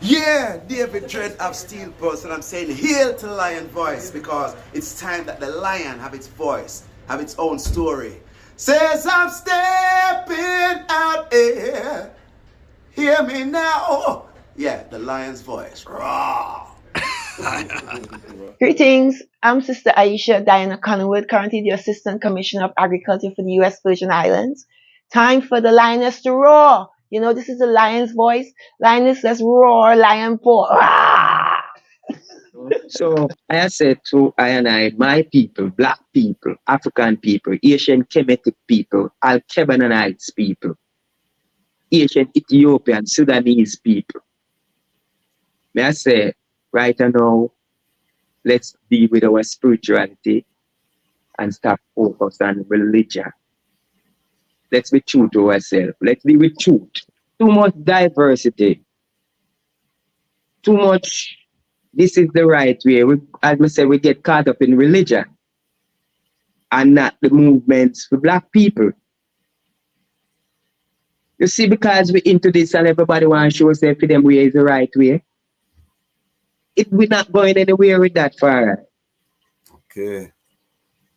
Yeah, David Dread of Steel Pulse, and I'm saying hail to Lion Voice because it's time that the lion have its voice, have its own story. Says I'm stepping out here. Hear me now. Yeah, the lion's voice. Raw. Greetings, I'm Sister Aisha Diana Conwood, currently the Assistant Commissioner of Agriculture for the U.S. Virgin Islands. Time for the lioness to roar. You know, this is the lion's voice. Lioness, let's roar, lion pour. So I said to I and I, my people, black people, African people, Asian Kemetic people, Al-Kebananites people, Asian Ethiopian, Sudanese people. May I say, right now, let's deal with our spirituality and stop focus on religion. Let's be true to ourselves. Let's deal with truth. Too much diversity. Too much, this is the right way. As I said, we get caught up in religion and not the movements for black people. You see, because we're into this and everybody wants to show us for them way is the right way. We're not going anywhere with that far. Okay.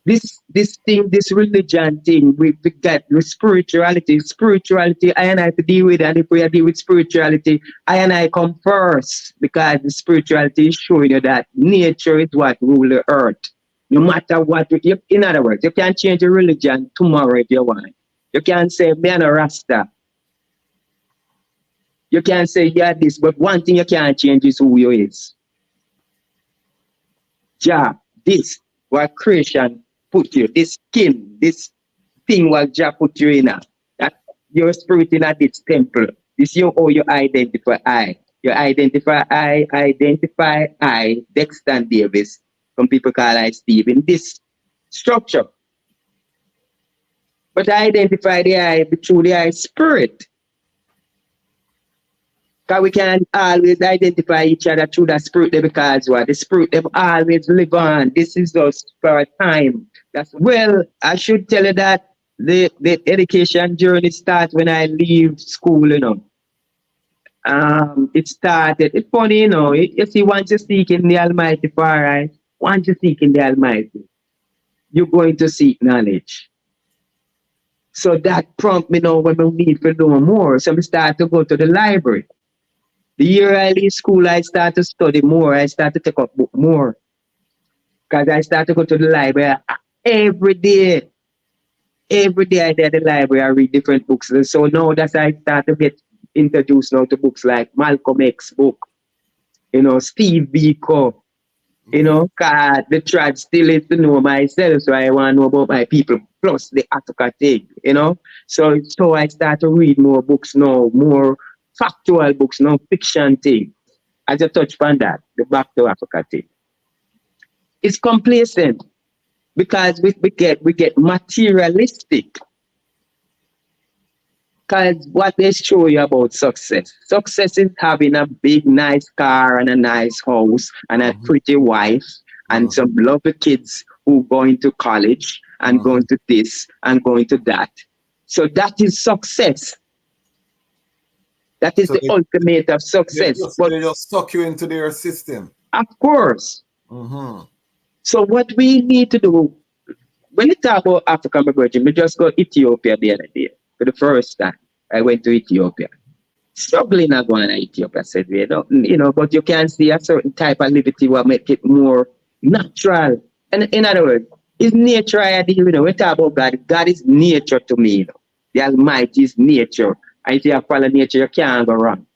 This thing, this religion thing, we get with spirituality. Spirituality, I and I to deal with, and if we deal with spirituality, I and I come first because the spirituality is showing you that nature is what rules the earth. No matter what, in other words, you can't change your religion tomorrow if you want. You can't say, me and a Rasta. You can't say, yeah, this, but one thing you can't change is who you is. Jah, this, what creation put you, this skin, this thing what Jah put you in, that your spirit in this temple. This you how you identify I. You identify I, Dexton Davis. Some people call I Steve in this structure. But I identify the I through the I spirit. Because we can always identify each other through the spirit because what the spirit them always live on. This is just for a time. Well, I should tell you that the education journey starts when I leave school, you know. It started, it's funny, you know, you see, once you seek in the Almighty far right, once you seek in the Almighty, you're going to seek knowledge. So that prompt me now when we need to know more. So we start to go to the library. The year I leave school, I start to study more. I start to take up book more. Because I start to go to the library every day. Every day I go to the library, I read different books. And so now that's how I start to get introduced now to books like Malcolm X book, you know, Steve Biko, you know, cause the tribe still is to know myself, so I want to know about my people, plus the Africa thing, you know. So I start to read more books now, more factual books, no fiction thing. I just touch on that, the Back to Africa thing. It's complacent because we get materialistic. Because what they show you about success. Success is having a big, nice car and a nice house and a pretty wife and some lovely kids who going to college and going to this and going to that. So that is success. That is the ultimate of success. They just suck you into their system. Of course. So what we need to do, when you talk about African virgin, we just go Ethiopia the other day. For the first time, I went to Ethiopia. Struggling at going to Ethiopia, I said, you know, but you can see a certain type of liberty will make it more natural. And in other words, it's nature I deal with. We talk about God. God is nature to me. You know. The Almighty is nature. And if you follow nature, you can't go wrong.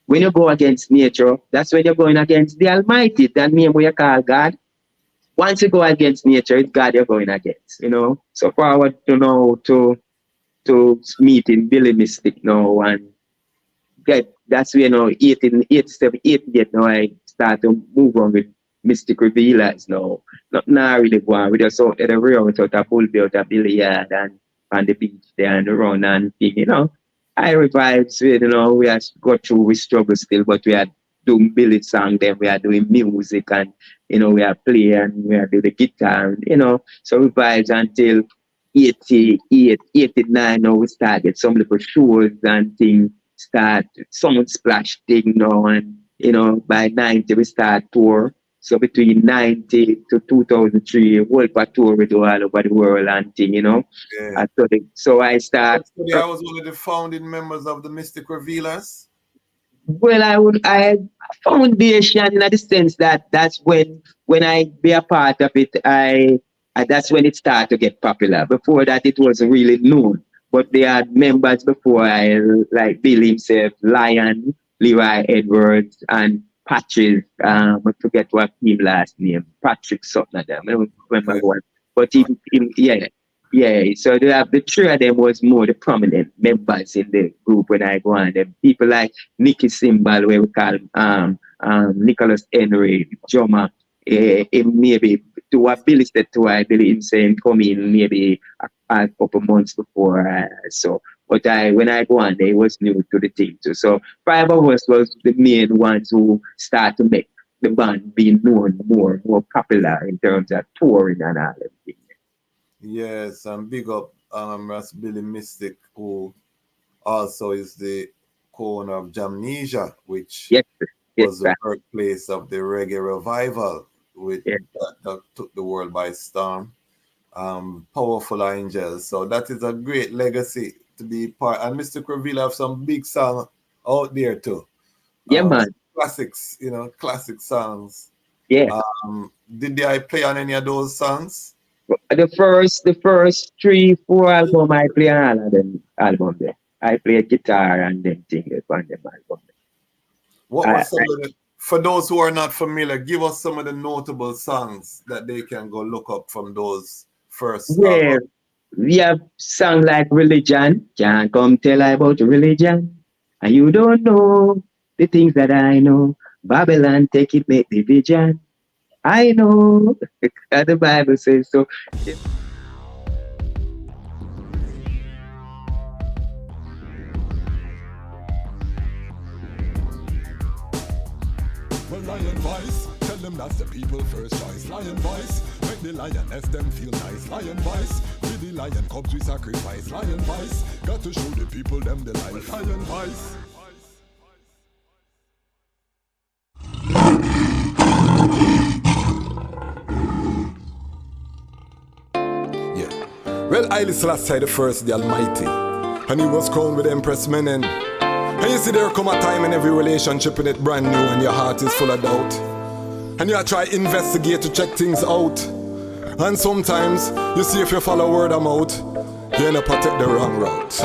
When you go against nature, that's when you're going against the Almighty. That means what you call God. Once you go against nature, it's God you're going against, you know. So forward to know to meeting Billy Mystic now and get that's where, you know, 8 now I start to move on with Mystic Revealers now. Not really going. We just out at the real without a bull out a billiard and on the beach there and run and thing, you know. I revives, you know, we are go through, we struggle still, but we are doing Billy song, then we are doing music and, you know, we are playing and we are doing the guitar, and, you know, so we vibes until 88, 89, now we started some little shows and things start sound splash thing now, and by 90 we start tour. So between 90 to 2003, world for tour we do all over the world and thing, Yeah. And so I start. Yesterday I was one of the founding members of the Mystic Revealers. Well, I foundation in the sense that that's when I be a part of it, that's when it started to get popular. Before that, it wasn't really known. But they had members before I, like Bill himself, Lion, Leroy Edwards, and Patrick. I forget what his last name. Patrick something like that. I don't remember what. But yeah. So the three of them was more the prominent members in the group when I go on. Them people like Nicky Simbal, where we call him Nicholas Henry, Joma. Maybe to what Billy said to I believe him saying come in maybe a couple months before. But when I go on, they was new to the thing too. So 5 of us was the main ones who start to make the band being known more popular in terms of touring and all that thing. Yes, and big up Ras Billy Mystic, who also is the co-owner of Jamnesia, which was the birthplace of the reggae revival, which that took the world by storm. Powerful angels. So that is a great legacy to be part. And Mr. Reveal have some big songs out there too. Yeah, man. Classics, classic songs. Yeah. Did I play on any of those songs? The first 3-4 album I play on all of them album there. I play guitar and them things on them album. What was some of the, for those who are not familiar, give us some of the notable songs that they can go look up from those first albums. We have songs like Religion. Can't come tell I about religion. And you don't know the things that I know. Babylon, take it, make division. I know. The Bible says so. Well, Lion Voice, tell them that's the people first choice. Lion Voice, make the lioness them feel nice. Lion Voice, with the lion cubs we sacrifice. Lion Voice, got to show the people them the life. Lion Voice. Well, Haile Selassie the first, the Almighty, and he was crowned with Empress Menen. And you see there come a time in every relationship and it brand new and your heart is full of doubt. And you try investigate to check things out. And sometimes you see if you follow word of mouth, you end up take the wrong route.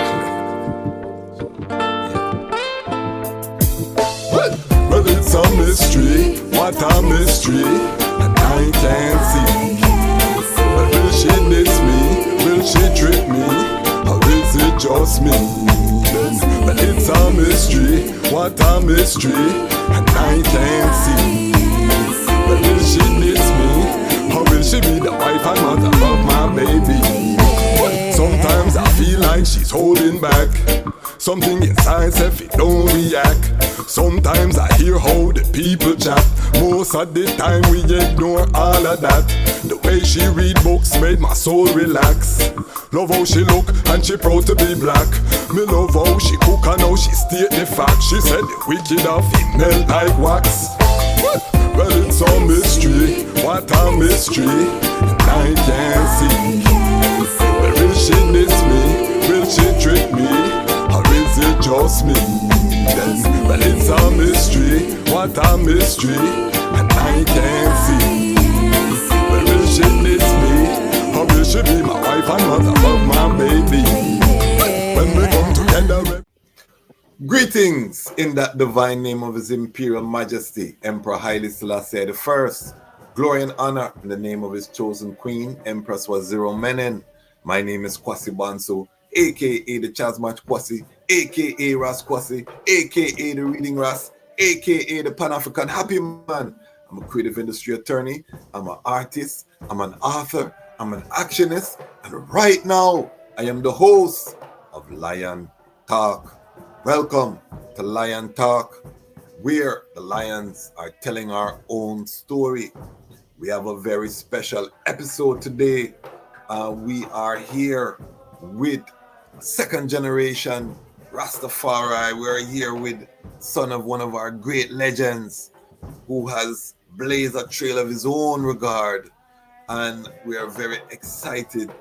Well, it's a mystery, what a mystery, and I can't see. But will she diss me? Will she trick me? Or is it just me? But it's a mystery, what a mystery, and I can't see. But will she diss me? Or will she be the wife and mother of my baby? Sometimes I feel like she's holding back. Something inside says it don't react. Sometimes I hear how the people chat. Most of the time we ignore all of that. The way she read books made my soul relax. Love how she look and she proud to be black. Me love how she cook and how she state the fact. She said the wicked are female like wax. Well, it's a mystery, what a mystery, and I can't see. But will she diss me? Will she trick me? Or is it just me? Well, it's a mystery, what a mystery, and I can't see. But will she diss me? Or will she be my wife and mother of my baby? When we come together. Greetings in that divine name of His Imperial Majesty, Emperor Haile Selassie I. Glory and honor in the name of his chosen queen, Empress Waziri Menen. My name is Kwasi Banso, aka the Dejazmatch Kwasi, aka Ras Kwasi, aka the Reading Ras, aka the Panafrican Happy Man. I'm a creative industry attorney, I'm an artist, I'm an author, I'm an actionist, and right now I am the host of Lion Talk. Welcome to Lion Talk, where the lions are telling our own story. We have a very special episode today. We are here with second generation Rastafari. We're here with son of one of our great legends who has blazed a trail of his own regard. And we are very excited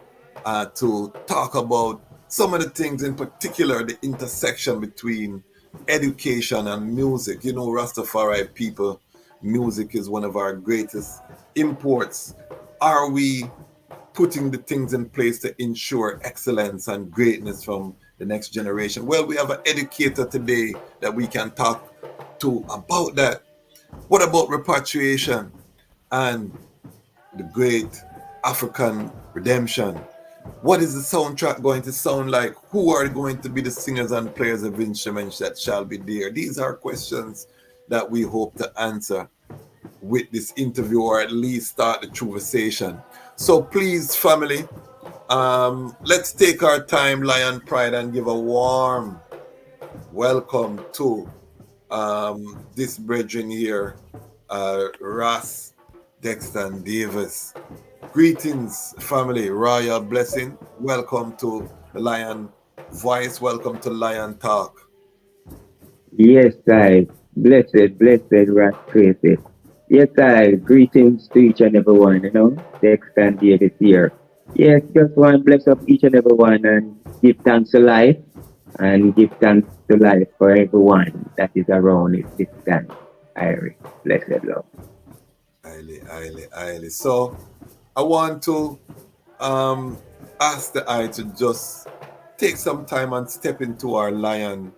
to talk about some of the things, in particular, the intersection between education and music. You know, Rastafari people, music is one of our greatest imports. Are we putting the things in place to ensure excellence and greatness from the next generation? Well, we have an educator today that we can talk to about that. What about repatriation and the great African redemption? What is the soundtrack going to sound like? Who are going to be the singers and players of instruments that shall be there? These are questions that we hope to answer with this interview, or at least start the conversation. So please, family, let's take our time, Lion Pride, and give a warm welcome to this brethren here, Ras Dexton Davis. Greetings, family, royal blessing. Welcome to the Lion Voice. Welcome to Lion Talk. Yes, I. Blessed, Ras Crazy. Yes, I. Greetings to each and every one, Dexton Davis here. Yes, just want to bless up each and every one and give thanks to life and give thanks to life for everyone that is around it this time. Irie. Blessed Lord. Highly. So I want to ask the eye to just take some time and step into our Lion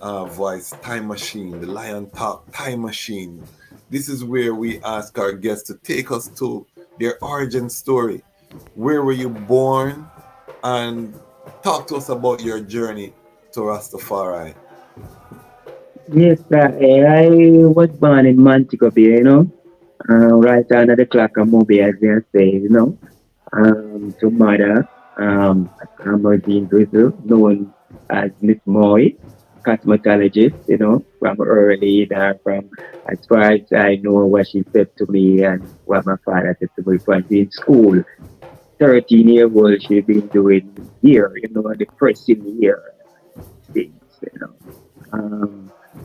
Voice time machine, the Lion Talk time machine. This is where we ask our guests to take us to their origin story. Where were you born? And talk to us about your journey to Rastafari. Yes, I was born in Montego Bay, right under the clock of Moby, as they say, to mother, Amazing Grizzle, known as Miss Moy, cosmetologist, from early, from as far as I know what she said to me and what my father said to me when in school. 13-year old, she's been doing here, the pressing year things,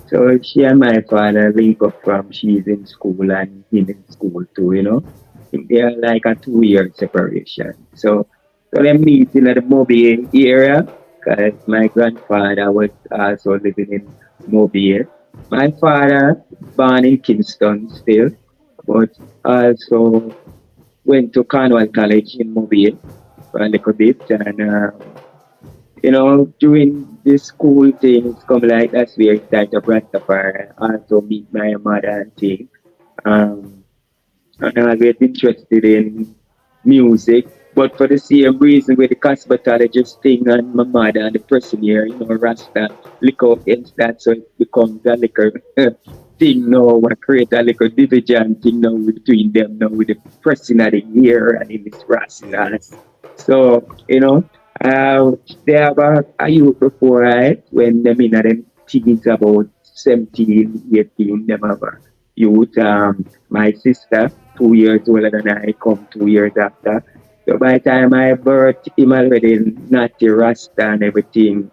So she and my father link up from she's in school and him in school too, They're like a 2-year separation. So they meet in the Mobile area because my grandfather was also living in Mobile. My father born in Kingston still, but also went to Cornwall College in Mobile for a little bit and during the school things come like that's where I started Rastafari. Also meet my mother and things. And I get interested in music, but for the same reason with the cosmetologist thing and my mother and the person here, Rasta, liquor instant, so it becomes a liquor thing now. I create a liquor division thing now between them now with the person of the year and in this Rasta. So, they have a youth before, right? When them in them teens about 17, 18, them have a youth. My sister, 2 years older than I, come 2 years after. So by the time I birthed him already natty Rasta and everything.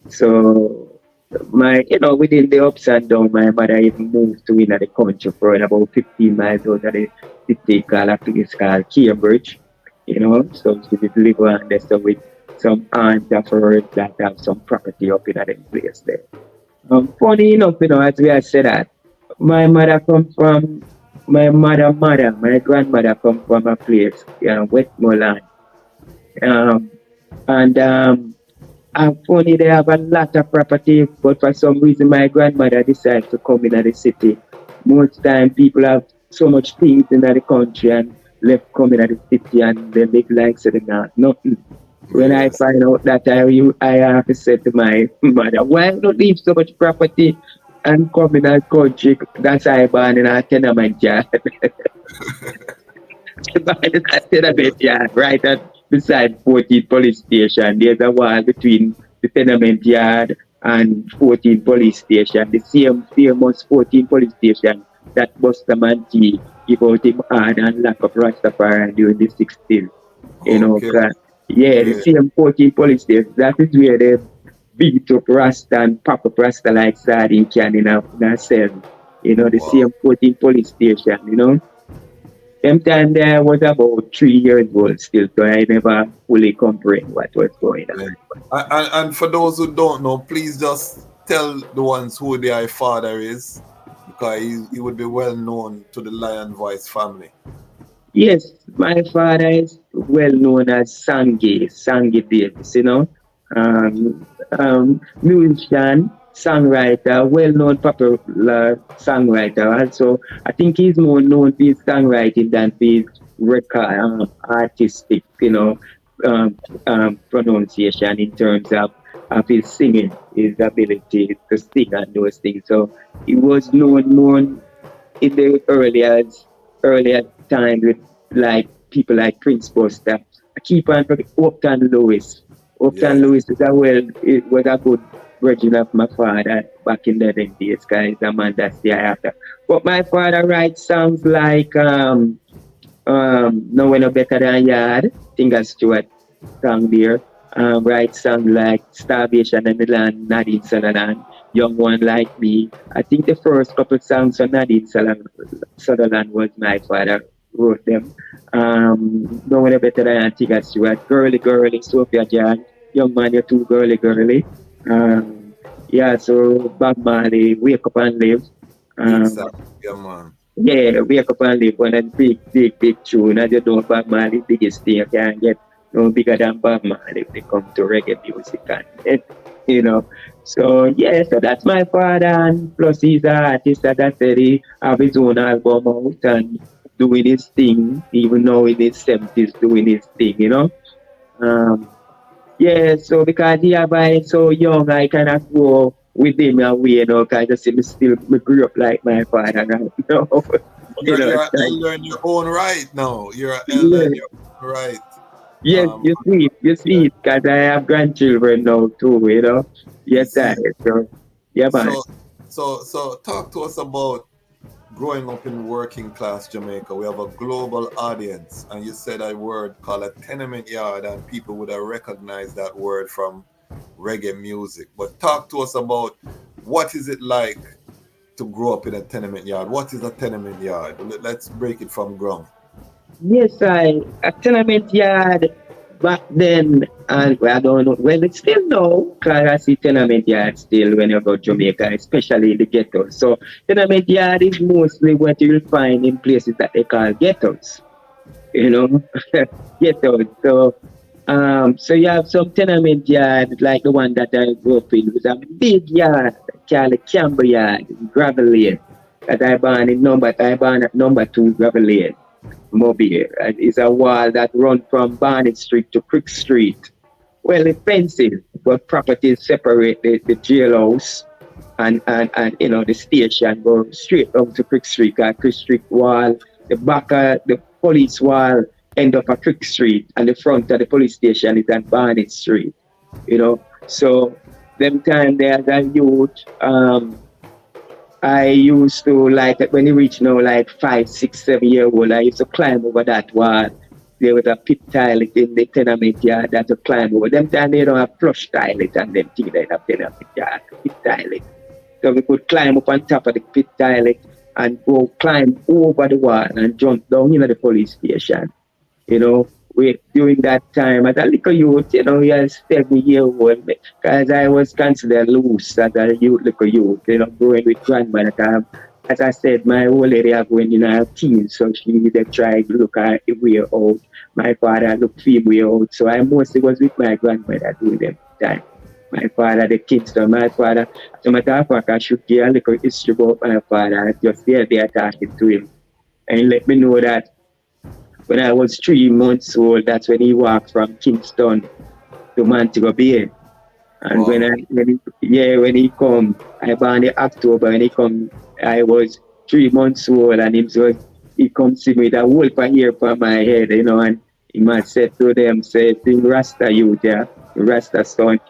So within the ups and downs, my mother even moved to the country for about 15 miles out of the city called a place called Cambridge. So she did live on there so with some aunts of hers that have some property up in that place there. Funny enough, as we have said that, my mother comes from my grandmother comes from a place, Westmoreland. Funny, they have a lot of property, but for some reason my grandmother decided to come in the city. Most time people have so much things in the country and left coming at the city and they live like saying nothing. When I find out that I have to say to my mother, why not leave so much property and come in the country? That's how I born in a tenement yard. A tenement yard right beside 14 police station. There's a wall between the tenement yard and 14 police station. The same famous 14 police station that Buster Manti give out him hand and lock up Rastafari during the 60s. The same 14 police station. That is where beat up Rasta and pop up Rasta like sardine can in a cell. The Wow. same 14 police station, Them time there I was about 3 years old still, so I never fully comprehend what was going on. Yeah. And for those who don't know, please just tell the ones who their father is, because he would be well known to the Lion Voice family. Yes, my father is well known as Sangie Davis, musician, songwriter, well known popular songwriter. Also, I think he's more known for his songwriting than for his record, artistic, pronunciation in terms of his singing, his ability to sing and those things. So he was known more in the earlier times with like people like Prince Buster. I keep on forgetting Upton Lewis. Upton Yeah. Lewis is it was a good version of my father back in the days, guys. A man that's the after. But my father writes songs like No Way No Better Than Yard, Tinga Stewart song there. Write song like Starvation and the Land, Nadine Sutherland, Young One Like Me. I think the first couple songs for Nadine Sutherland was my father wrote them. No One Better Than Tinga Stewart, Girly Girly, Sophia John, Young Man, You're Too Girly Girly. Yeah, so Bob Marley, Wake Up and Live. Big Um, Sam. Yeah, man. yeah, Wake Up and Live, one of the big tune. I just know Bob Marley biggest thing you can get no bigger than Bob Marley when it comes to reggae music and you know. So yeah, so that's my father and plus he's an artist that I said he have his own album out and doing his thing, even now in his 70s doing his thing. Um yeah, so because he have I so young I cannot go with him away, cause I just see me still me grew up like my father right now. you know, You're it's an like elder in your own right now. You're an elder in yeah. your own right. Yes, Um, you see yeah. it, because I have grandchildren now too. You Yes, I see. so yeah, man. So, so talk to us about growing up in working class Jamaica. We have a global audience, and you said a word called a tenement yard, and people would have recognized that word from reggae music. But talk to us about what is it like to grow up in a tenement yard. What is a tenement yard? Let's break it from ground. Yes, a tenement yard back then, and I don't know. Well, it's still now, because I see tenement yard still when you go to Jamaica, especially in the ghettos. So tenement yard is mostly what you'll find in places that they call ghettos. You know, ghettos. So you have some tenement yard like the one that I grew up in. It was a big yard called the Camber Yard, Gravel Lane. That I born at number 2 Gravel Lane, Mobile. And it's a wall that runs from Barnett Street to Crick Street. Well, it's fencing, but properties separate the jailhouse and the station go straight down to Crick Street. Crick Street wall, the back of the police wall end up at Crick Street, and the front of the police station is at Barnett Street. So them time there as a youth, I used to like when you reach now like 5, 6, 7 year old, I used to climb over that wall. There was a pit toilet in the tenement yard that to climb over. Them time they don't have flush toilet and them things like that tenement yard, pit toilet. So we could climb up on top of the pit toilet and go climb over the wall and jump down into the police station. During that time as a little youth, you're 7 year old, because I was considered loose as a little youth, growing with grandma at time. As I said, my old lady are going in her teens, so she they tried to look at way out. My father looked for way out, so I mostly was with my grandmother during them time. My father, the Kingston, my father, as a matter of fact, I should give a little history about my father, just there talking to him. And let me know that when I was 3 months old, that's when he walked from Kingston to Montego Bay. And Wow. when he come, I born in October. When he come, I was 3 months old, and he come see me with a whole hair for my head, and he must say to them, say, "Sing Rasta youth, yeah, Rasta son,"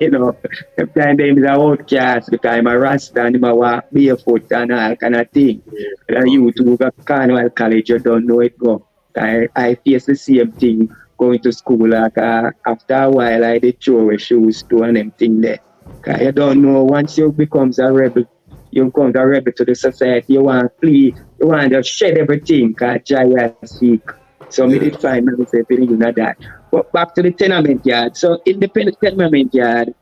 Sometimes them is a outcast because I'm a Rasta and I'm a walk barefoot and all kind of thing. And you to go Carnival College, you don't know it go. I face the same thing going to school. Like after a while, I did throw away shoes to and them thing there. 'Cause you don't know, once you becomes a rebel, you become a rebel to the society, you want to flee, you want to shed everything, because Jaya speak. So me did Yeah. find myself in that. But back to the tenement yard. So in the tenement yard,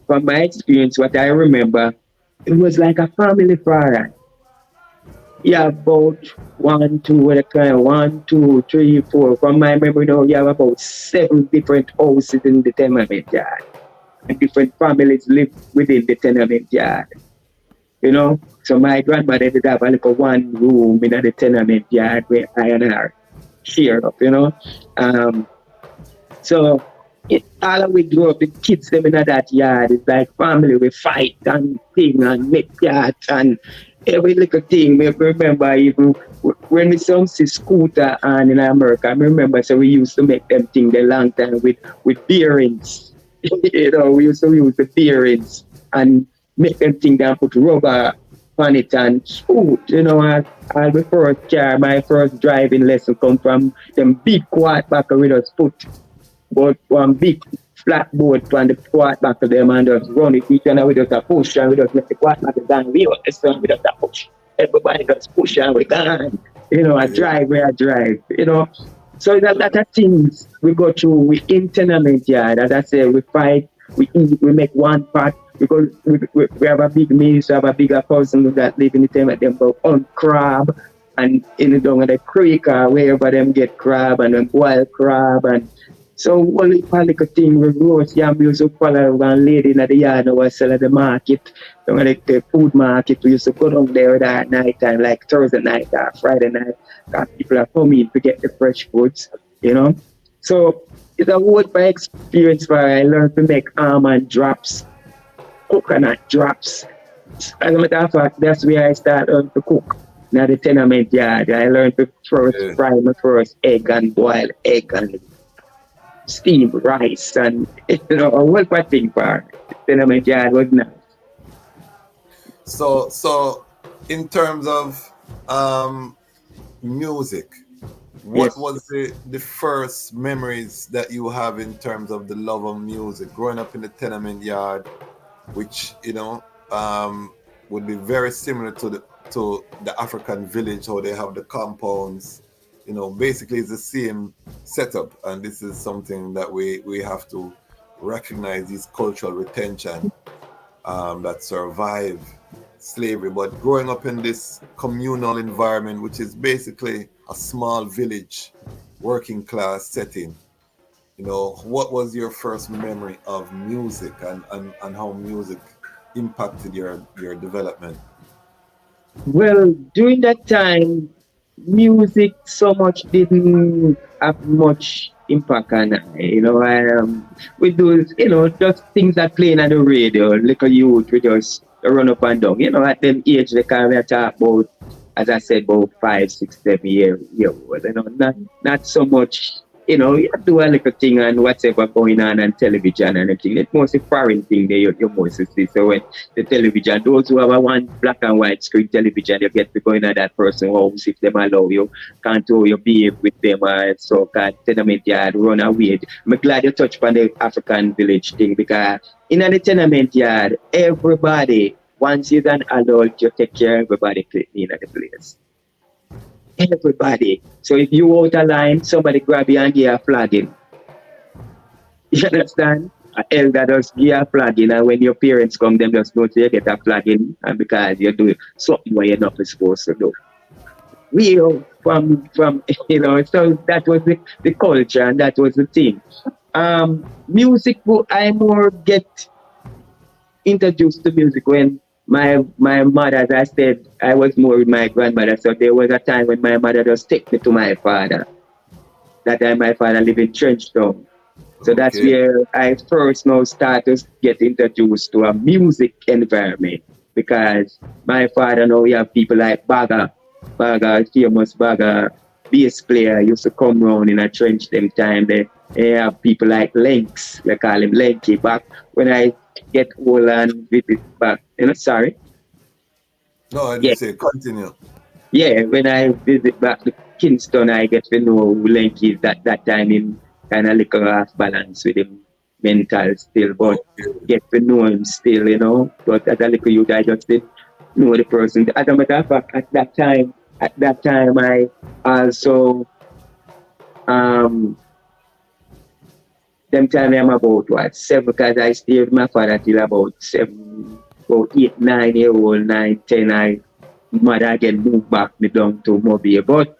from my experience, what I remember, it was like a family for you have about one, two, what I call one, two, three, four. From my memory now, you have about 7 different houses in the tenement yard. And different families live within the tenement yard. You know? So my grandmother did have a little one room in the tenement yard where I and her shared up, you know. Um, so all of we grew up, the kids them in that yard, it's like family, we fight and thing and make yachts and every little thing. Me remember even when we some see scooter and in America, I remember so we used to make them thing the long time with bearings. You know, we used to use the bearings and make them thing and put rubber on it and shoot. You know, I my first car, my first driving lesson come from them big quad back with us put but one big flat board on the quad back of them and just run it each and we just a push and we just make the quad back down. We understand we just a push. Everybody just push and we gone. You know, I drive where I drive, you know. So that are things we go through. We in tenement yard. As I say, we fight, we eat, we make one pot because we have a big meal, so have a bigger person that live in the tenement, them go on crab and in the down of the creek or wherever them get crab and them wild crab and so only little thing we roast yam, we used to follow one lady in the yard who was selling the market, the food market. We used to go down there that night time, like Thursday night or Friday night, because people are coming to get the fresh foods, you know. So it's a whole by experience where I learned to make almond drops, coconut drops. As a matter of fact, that's where I started to cook. Now the tenement yard, I learned to first fry my first egg and boil egg and steam rice and you know what thing for tenement yard was nice. So in terms of music, what was the first memories that you have in terms of the love of music growing up in the tenement yard, which you know would be very similar to the African village, how they have the compounds. You know, basically it's the same setup, and this is something that we have to recognize, these cultural retention that survive slavery. But growing up in this communal environment, which is basically a small village, working class setting, you know, what was your first memory of music and how music impacted your development? Well, during that time, music so much didn't have much impact on it. You know, we do, you know, just things that playing on the radio, like a youth, we just run up and down. You know, at them age, they can we talk about, as I said, about 5, 6, 7 years old. You know, not so much. You know, you do a little thing and whatever going on television and everything. It's mostly foreign thing that you mostly see. So when the television, those who have a one black and white screen television, you get to go in at that person's house if them allow you, can't how you behave with them so can't tenement yard, run away. I'm glad you touched on the African village thing because in the tenement yard, everybody, once you're an adult, you take care of everybody in the place. Everybody. So if you out a line, somebody grab you and give a flagging. You understand? An elder just give a flagging, and when your parents come, them just know you get a flagging, and because you do something what you're not supposed to do. We from you know, so that was the culture and that was the thing. Music, I more get introduced to music when my mother, as I said, I was more with my grandmother. So there was a time when my mother just take me to my father. That time my father lived in Trenchtown. So that's where I first now start to get introduced to a music environment. Because my father now we have people like Bagger, famous Bagger bass player used to come round in a trench them time. They have people like Lynx, we call him Lenky. Back when I get old and visit back, you know, sorry. No, I didn't say continue. Yeah, when I visit back to Kingston, I get to know who Lenky is that time in kind of little off balance with him mental still, but get to know him still, you know. But as a little youth, I just did know the person. As a matter of fact, at that time, I also them time I'm about what 7 because I stayed with my father till about 7, about 8, 9 year old, 9, 10. I mother again moved back me down to Mobile, but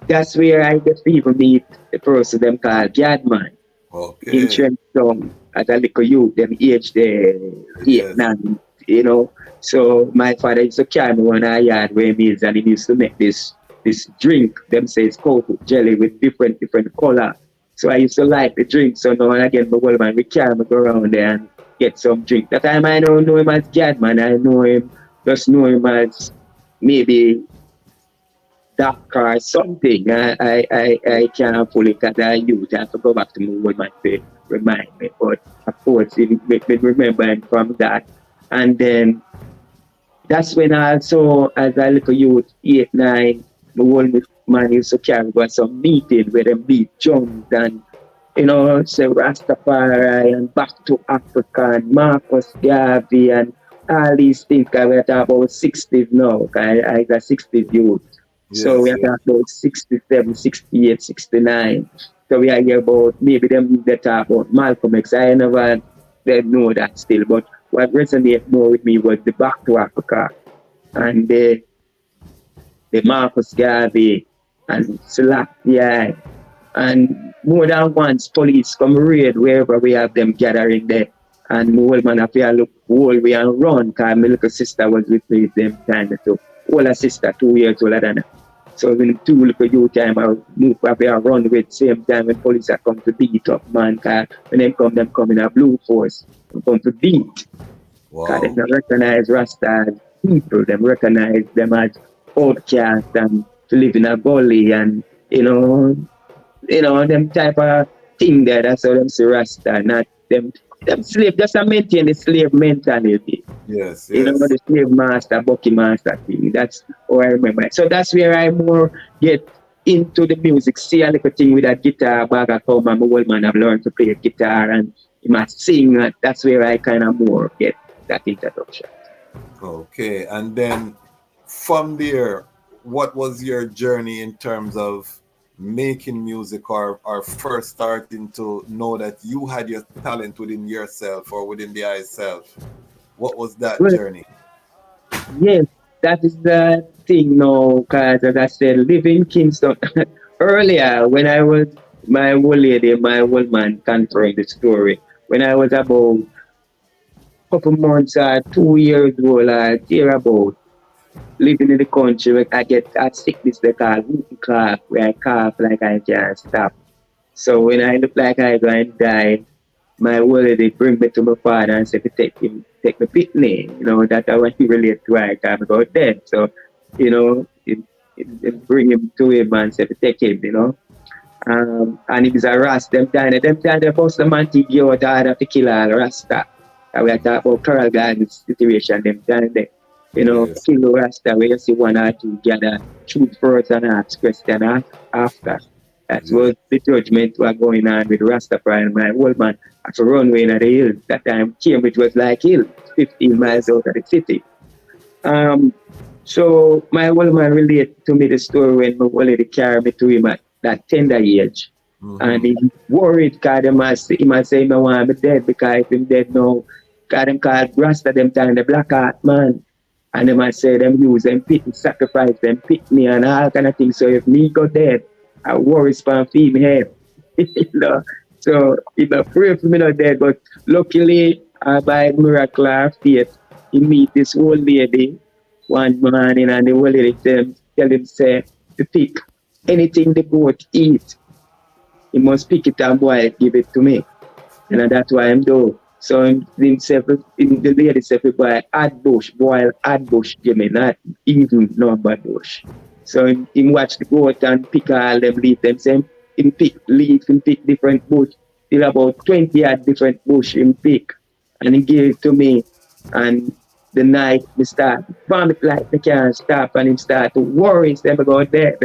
that's where I get people meet the person them called Gadman in Okay. Trenton as a little youth, them age there 8, Yes. 9, you know. So my father used to carry me on a yard where he is and he used to make this drink, them say it's cocoa jelly with different color. So I used to like the drink. So now and again, my well man, we carry me go around there and get some drink. That time I don't know him as Gadman, I just know him as maybe doctor or something. I can't fully because I use I have to go back to my old man to remind me. But of course, it make me remember him from that. And then that's when I also, as a little youth, 8, 9, my old man used to carry me some meeting where they beat drums and, you know, say Rastafari and Back to Africa and Marcus Garvey and all these things. Because we're talking about 60s now. I got 60s youth. So we are talking about 67, 68, 69. So we are here about maybe them that talk about Malcolm X. I never know that still. But what resonated more with me was the Back to Africa and the Marcus Garvey and Selassie. And more than once, police come raid wherever we have them gathering there. And my old man, if you look whole way and run, because my little sister was with me them time. So, older sister, 2 years older than her. So when 2 little youth time, I move up here and run with same time when police are come to beat up, man. Because when them come in a blue force, they come to beat. Because they don't recognize Rasta as people, they recognize them as outcasts and to live in a gully and, you know, them type of thing there. That's how them see Rasta, not them slave, just to maintain the slave mentality. Yes. You know, the slave master, Bucky master thing. That's how I remember. So that's where I more get into the music. See a little thing with that guitar bag at home. And my old man have learned to play guitar and he must sing. That's where I kind of more get that introduction. Okay. And then from there, what was your journey in terms of making music or first starting to know that you had your talent within yourself or within the eye self? What was that journey? Yes, that is the thing now, because as I said, living in Kingston, earlier when I was, my old lady, my old man confirmed the story. When I was about a couple months or 2 years old, I hear about living in the country where I get a sickness they call whooping cough, where I cough like I can't stop. So when I look like I going to die, my old lady bring me to my father and say to take the pitney, you know, that I want to relate to I can't go dead. So, you know, it bring him to him and say to take him, you know. And it was a Ras, them time they forced the man to give out the order to kill all Rasta. And we are talking about Coral Gardens situation, them time they, you know, kill the Rasta where you see one or two gather, shoot first and ask question after. That's what the judgment was going on with Rastafari and my old man at a runway in the hills. That time Cambridge was like hill, 15 miles out of the city. So my old man related to me the story when my old lady carried me to him at that tender age. And he worried because he might say, no, I'm dead because if I'm dead now, because them called Rasta them time the black heart man. And they might say them use them pit and sacrifice them pick me and all kind of things. So if me go dead, I worry for feed me head. You know? So he not pray for me not dead, but luckily by miracle or faith, he meet this old lady one morning and the old lady tell him say to pick anything the goat eat. He must pick it and boil it, give it to me. And that's why I'm doing. So the lady said, boy, boil add bush, give me, not even number bush. So he watch the goat and pick all them leaf, them same, he pick leaf, he pick different bush, till about 20 odd different bush in pick. And he gave it to me. And the night we start, vomit like they can't stop, and he start to worry, instead of go dead.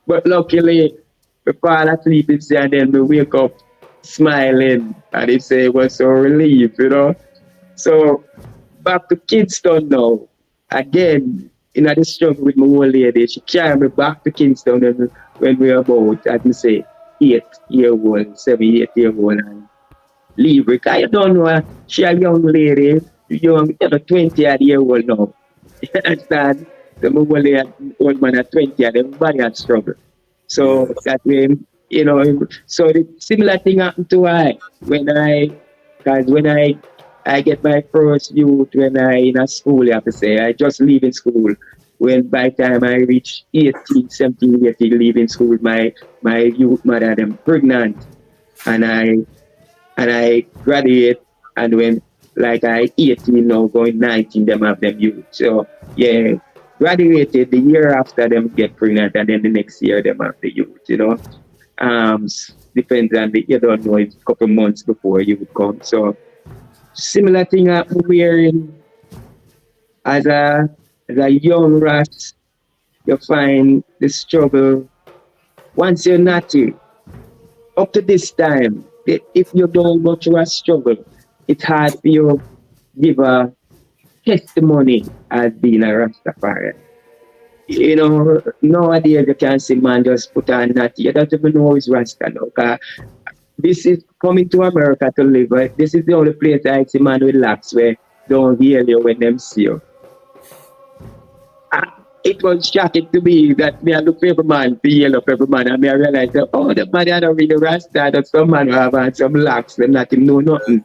But luckily, we fall asleep and then we wake up smiling, and he said he was so relieved, So back to Kingston now. Again, in the struggle with my old lady, she carried me back to Kingston when we were about, as you say, 8 year old, 7, 8 year old, and leave because I don't know she a young lady, young, 20 year old now. You understand? The moment old man at 20 and everybody had struggle. So Yes. that way, so the similar thing happened to I because when I get my first youth when I in a school, you have to say, I just leaving school. When by the time I reach 18, 17, 18, leaving school, my youth mother them pregnant, and I graduate, and when like I 18 now going 19, them have them youth. So yeah, graduated the year after them get pregnant, and then the next year them have the youth. Depends on you don't know, it's a couple months before you would come. So similar thing happened wherein as a young rat, you find the struggle once you're naughty. Up to this time, if you don't go through a struggle, it's hard for you to give a testimony as being a Rastafari. Nowadays you can see man just put on that. You don't even know who's Rasta now. 'Cause this is coming to America to live. Right? This is the only place I see man with locks where don't hear you when them see you. It was shocking to me that me I look for every man, for yellow for every man, and me I realize that, the man I don't really Rasta, that some man who have had some locks, them not even know nothing.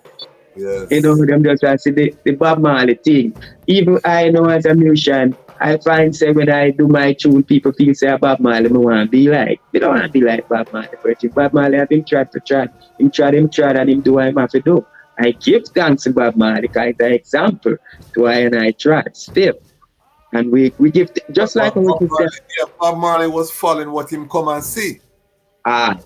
Yes. Them just I see the Bob Marley thing. Even I know as a musician, I find say when I do my tune, people feel say Bob Marley, me want to be like. They don't want to be like Bob Marley, but if Bob Marley have him tried to try, him tried, and him do what him have to do. I give thanks to Bob Marley because it's an example to why and I tried still. And we give, just like what you said. Yeah, Bob Marley was following what him come and see. Ah,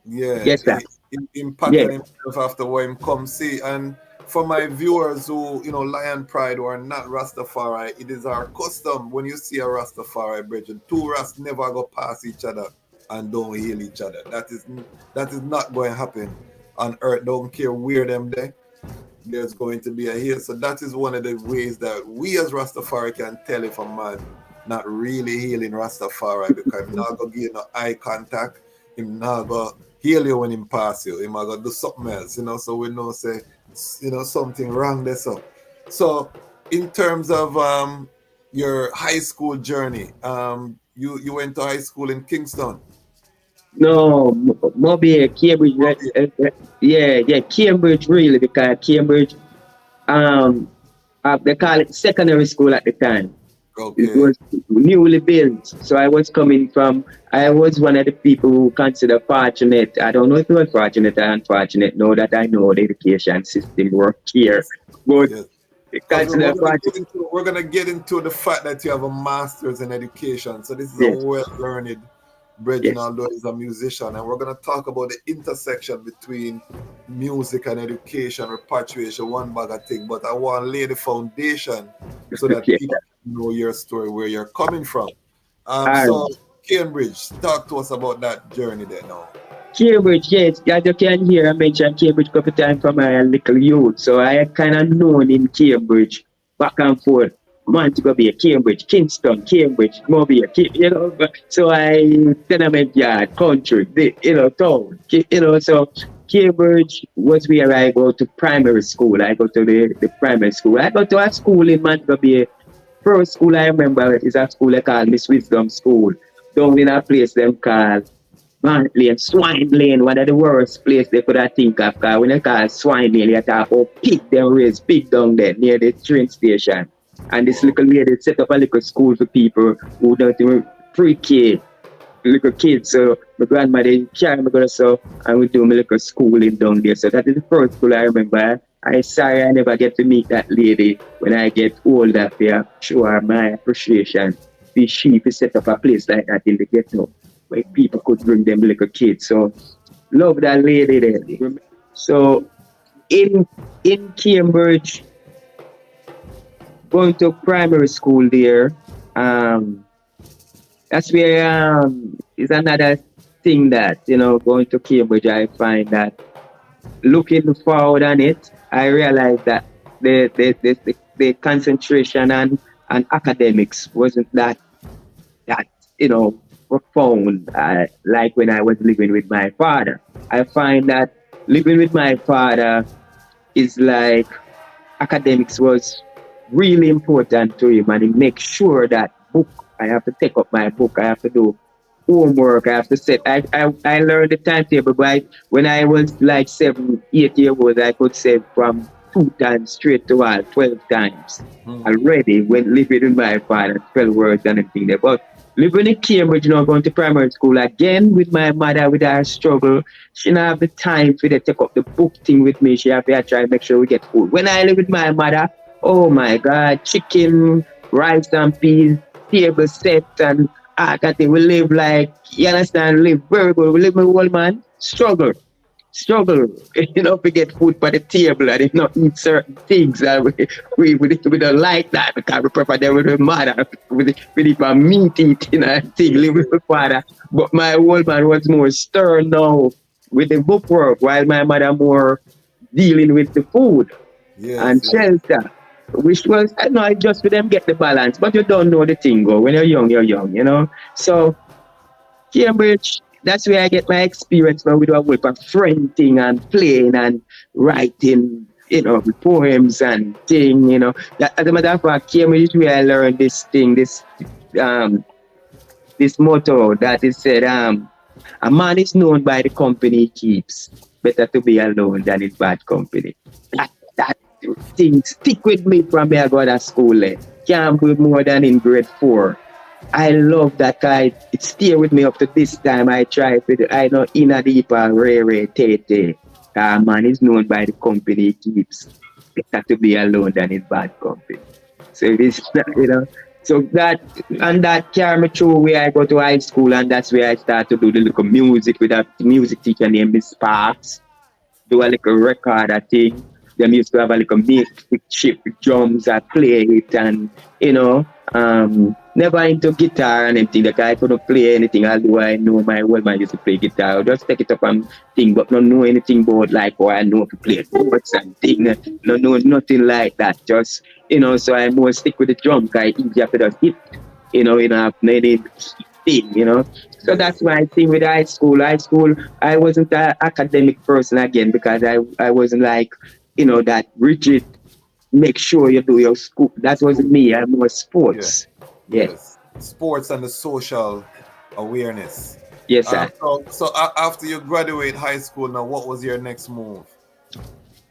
Yeah, yes, sir. he Yes. patterned himself after what him come see. And for my viewers who, Lion Pride, who are not Rastafari, it is our custom when you see a Rastafari brethren, two Ras never go past each other and don't heal each other. That is not going to happen on earth. Don't care where them there. There's going to be a heal. So that is one of the ways that we as Rastafari can tell if a man not really healing Rastafari, because him not going to give you no eye contact. Him not going to heal you when him pass you. Him not going to do something else, so we know say, something wrong there. So in terms of your high school journey, you went to high school in Kingston. No, Moby, Cambridge, Cambridge really, because Cambridge, they call it secondary school at the time. Okay. It was newly built. So I was one of the people who consider fortunate. I don't know if it was fortunate or unfortunate, now that I know the education system works here. But Yes. consider We're going to get into the fact that you have a master's in education. So this is Yes. a well-learned brethren, although he's a musician, and we're going to talk about the intersection between music and education, repatriation, one bag of thing. But I want to lay the foundation so that people know your story, where you're coming from. So Cambridge, talk to us about that journey there now. Cambridge, yes, as you can hear, I mentioned Cambridge a couple times from my little youth. So I kind of known in Cambridge back and forth. Man to go be a Cambridge, Kingston, Cambridge, Moby, so I tenement yard, country, town, so Cambridge was where I go to primary school. I go to the primary school. I go to a school in Montego Bay. First school I remember is a school they call Miss Wisdom School. Down in a place them called Mount Lane, Swine Lane, one of the worst place they could have think of. Because when they call Swine Lane, you talk about pig, them raise pig down there near the train station. And this little lady set up a little school for people who don't even pre-K, little kids. So my grandmother carried me so and we do my little schooling down there. So that is the first school I remember. I'm sorry I never get to meet that lady when I get older to show her my appreciation. She set up a place like that in the ghetto where people could bring them little kids. So love that lady there. So in Cambridge, going to primary school there, that's where is another thing that, going to Cambridge, I find that looking forward on it, I realized that the concentration and academics wasn't that profound, like when I was living with my father. I find that living with my father is like academics was really important to him, and he makes sure that book, I have to take up my book, I have to do homework, I have to set. I learned the timetable, but when I was like 7, 8 years old, I could say from 2 times straight to 12 times already when living with my father, 12 words and everything there. But living in Cambridge, going to primary school again with my mother, with her struggle, she didn't have the time for to take up the book thing with me. She have to try to make sure we get food. When I live with my mother, oh my God, chicken, rice and peas, table set, and that thing. We live like, you understand, live very good. We live with old man, struggle, to get food for the table and not eat certain things. And we don't like that because we prefer them with the mother. We eat my meat eating and thing, live with my father. But my old man was more stern now with the bookwork, while my mother more dealing with the food and shelter. Which was, I know, just for them get the balance, but you don't know the thing go. When you're young, So Cambridge, that's where I get my experience now with a friend thing and playing and writing, poems and thing, That, as a matter of fact, Cambridge is where I learned this thing, this motto that is said, a man is known by the company he keeps. Better to be alone than in bad company. That thing stick with me from where I go to school. Can't be more than in grade 4. I love that guy. It stay with me up to this time. I try with it. I know in a deeper rare tete. Man is known by the company he keeps. Better to be alone than in bad company. So this, So that carried me through where I go to high school, and that's where I start to do the little music with a music teacher named Miss Sparks. Do a little record, I think. Them used to have a little makeshift with drums, I play it, and never into guitar and anything. The guy couldn't play anything, although I know my old man used to play guitar. I just take it up and thing, but not know anything about like how I know to play chords and thing. No know nothing like that. Just so I more stick with the drum because it's easier to just hit. You don't have any thing, So that's why I think with high school, I wasn't an academic person again because I wasn't like, that rigid, make sure you do your school. That wasn't me. I'm more sports. Yes. Sports and the social awareness. Yes, sir. So after you graduate high school, now what was your next move?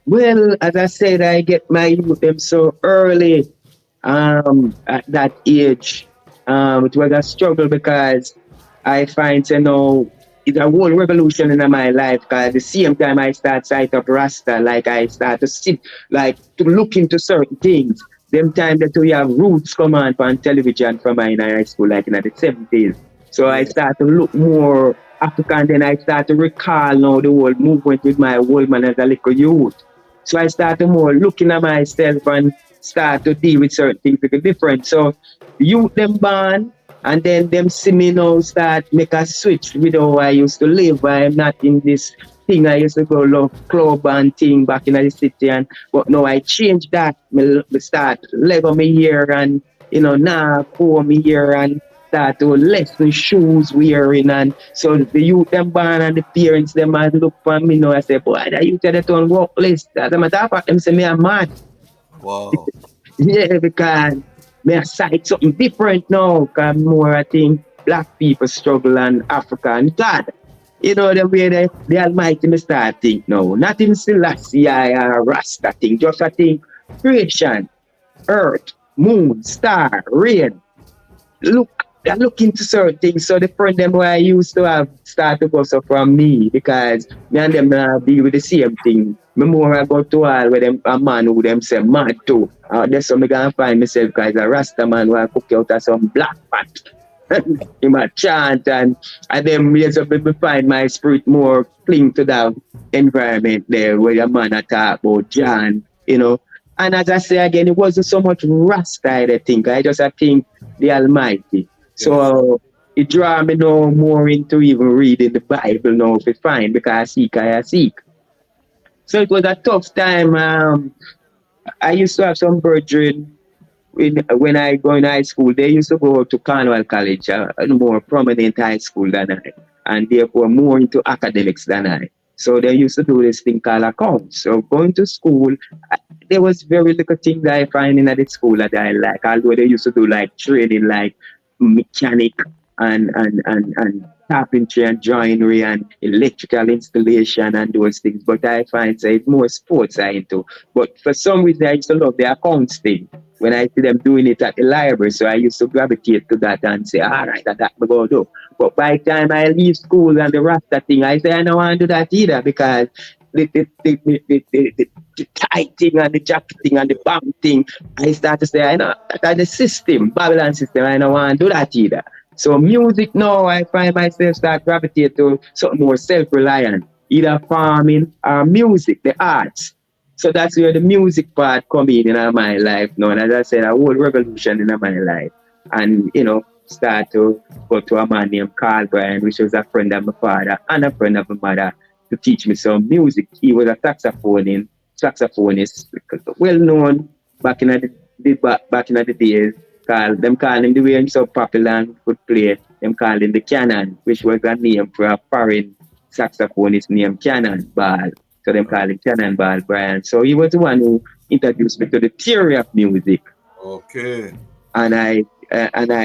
Well, as I said, I get my youth them so early at that age. It was a struggle because I find, it's a whole revolution in my life because at the same time I start sight up Rasta, like I start to sit, like to look into certain things. Them time that we have Roots come on television from my high school, like in the 70s. So I start to look more African, then I start to recall now the whole movement with my old man as a little youth. So I start to more looking at myself and start to deal with certain things a bit different. So youth them born, and then them see me now start make a switch with how I used to live. I'm not in this thing. I used to go love club and thing back in the city, but now I changed that. Me start Lego me here and now pour me here and start to lessen shoes wearing, and so the youth them born and the parents them might look for me now. I say, boy, that youth that on work list. As a matter of fact, them say me I'm mad. Wow. Yeah, because me I sight something different now. Because more I think black people struggle and Africa and God. The way the Almighty me start think now. Not in Selassie or Rasta thing, just I think creation, earth, moon, star, rain. I look into certain things. So the friend them where I used to have start to go so from me because me and them be with the same thing. Me more I go to all where them a man who them say mad too. That's how me gonna find myself because a Rasta man who I cook out of some black pot. He might chant and then me find my spirit more cling to that environment there where a man talk about John, And as I say again, it wasn't so much Rasta I think. I just think the Almighty. So it draw me now more into even reading the Bible now if it's fine because I seek. So it was a tough time. I used to have some brethren when I go in high school, they used to go to Cornwall College, a more prominent high school than I, and therefore more into academics than I. So they used to do this thing called accounts. So going to school, there was very little things that I find in the school that I like, although they used to do like training like mechanic and carpentry and joinery and electrical installation and those things. But I find say it's more sports I into. But for some reason I used to love the accounts thing when I see them doing it at the library. So I used to gravitate to that and say, all right, that's what I'm going to do. But by the time I leave school and the Rasta thing, I say I don't want to do that either because the tight thing and the jacket thing and the bam thing, I start to say, I know that's the system, Babylon system, I don't want to do that either. So music now, I find myself start gravitate to something more self-reliant, either farming or music, the arts. So that's where the music part come in my life now. And as I said, a whole revolution in my life. And, start to go to a man named Carl Bryan, which was a friend of my father and a friend of my mother, to teach me some music. He was a saxophonist, well known back in the days. Them call him the way he's so popular and could play. Them call him the Cannon, which was a name for a foreign saxophonist named Cannonball. So them call him Cannonball Bryan. So he was the one who introduced me to the theory of music. Okay. And I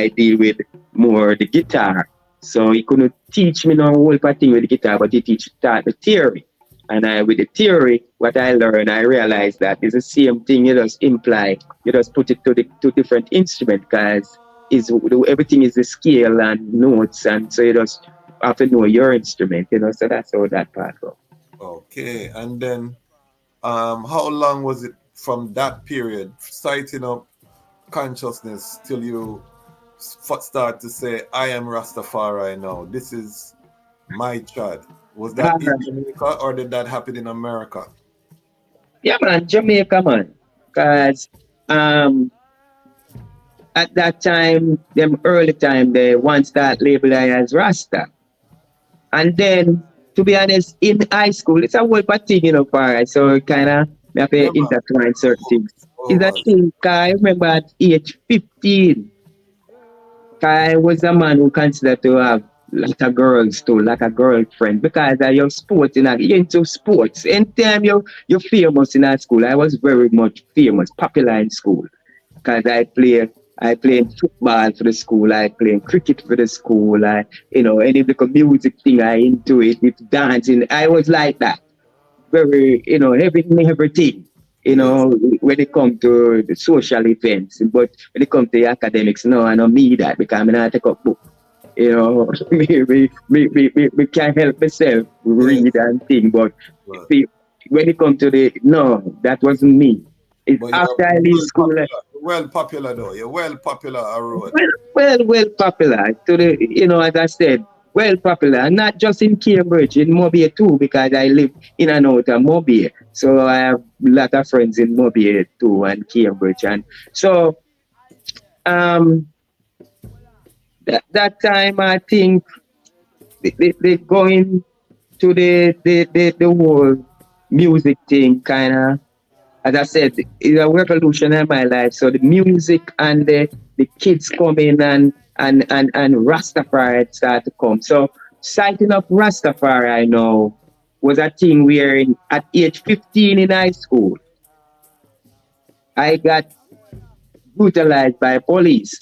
deal with more the guitar. So he couldn't teach me no whole thing with the guitar, but he taught the theory. And with the theory, what I learned, I realized that it's the same thing you just imply. You just put it to the two different instruments because everything is the scale and notes, and so you just have to know your instrument, so that's how that part goes. Okay, and then how long was it from that period, sighting up consciousness, till you start to say, I am Rastafari now, this is my child? Was that in Jamaica or did that happen in America? Yeah, man, Jamaica, man. Because at that time, them early time, they once start labeling I as Rasta. And then, to be honest, in high school, it's a whole thing, for so kind of have to intertwine certain things. It's a thing, I remember at age 15, I was a man who considered to have like a girls too, like a girlfriend, because you're sports, you're into sports. Anytime you're famous in high school, I was very much famous, popular in school, because I played football for the school, I played cricket for the school, any little music thing I into it, with dancing, I was like that, very, everything. When it comes to the social events, but when it comes to the academics, no, I don't need that because I'm not take up book. Me can't help myself read and think, but when it comes to that wasn't me. It's after I leave school. Well popular though. You're well popular, Aaron. Well popular. To the, as I said, well popular, and not just in Cambridge, in Mobile too, because I live in and out of Mobile. So I have a lot of friends in Mobile too and Cambridge. And so that time I think they going to the whole music thing kind of, as I said, it's a revolution in my life. So the music and the kids come in and Rastafari start to come. So sighting up Rastafari, I know, was a thing where at age 15 in high school, I got brutalized by police.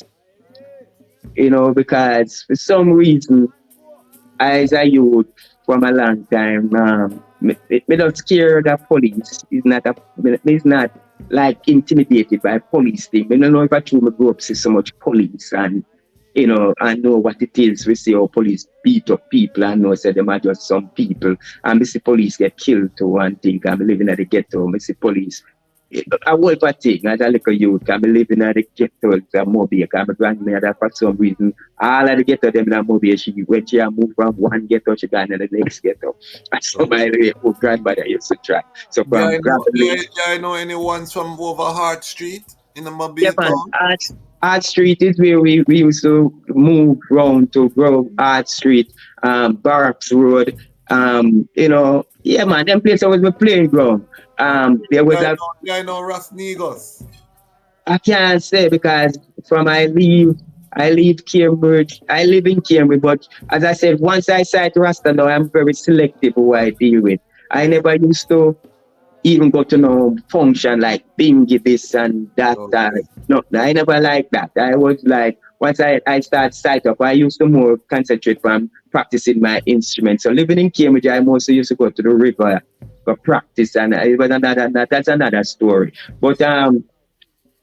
Because for some reason, as a youth from a long time, me not scared of police. It's not like intimidated by police thing. I don't know if I truly grew up see so much police and I know what it is. We see how police beat up people and know say them are just some people. And we see police get killed too and think I'm living at the ghetto. We see police. I work for thing as a little youth. I'm living at the ghetto in Mobile. My grandmother for some reason, all of the ghetto them in Mobile, when she moved from one ghetto, she gone to the next ghetto. That's so my grandmother used to try. So from I know anyone from over Hart Street in the Mobile yeah, town? Art Street is where we used to move around to Grove, Art Street, Barracks Road. Yeah, man, them places was my playground. There was a Yeah, I know Ras Negos. I can't say because from I leave Cambridge. I live in Cambridge, but as I said, once I cite Rasta now, I'm very selective who I deal with. I never used to even go to no function like bingy this and that. Okay. No, I never like that. I was like, once I start sight up, I used to more concentrate on practicing my instrument. So living in Cambridge, I mostly used to go to the river for practice, and it was that's another story. But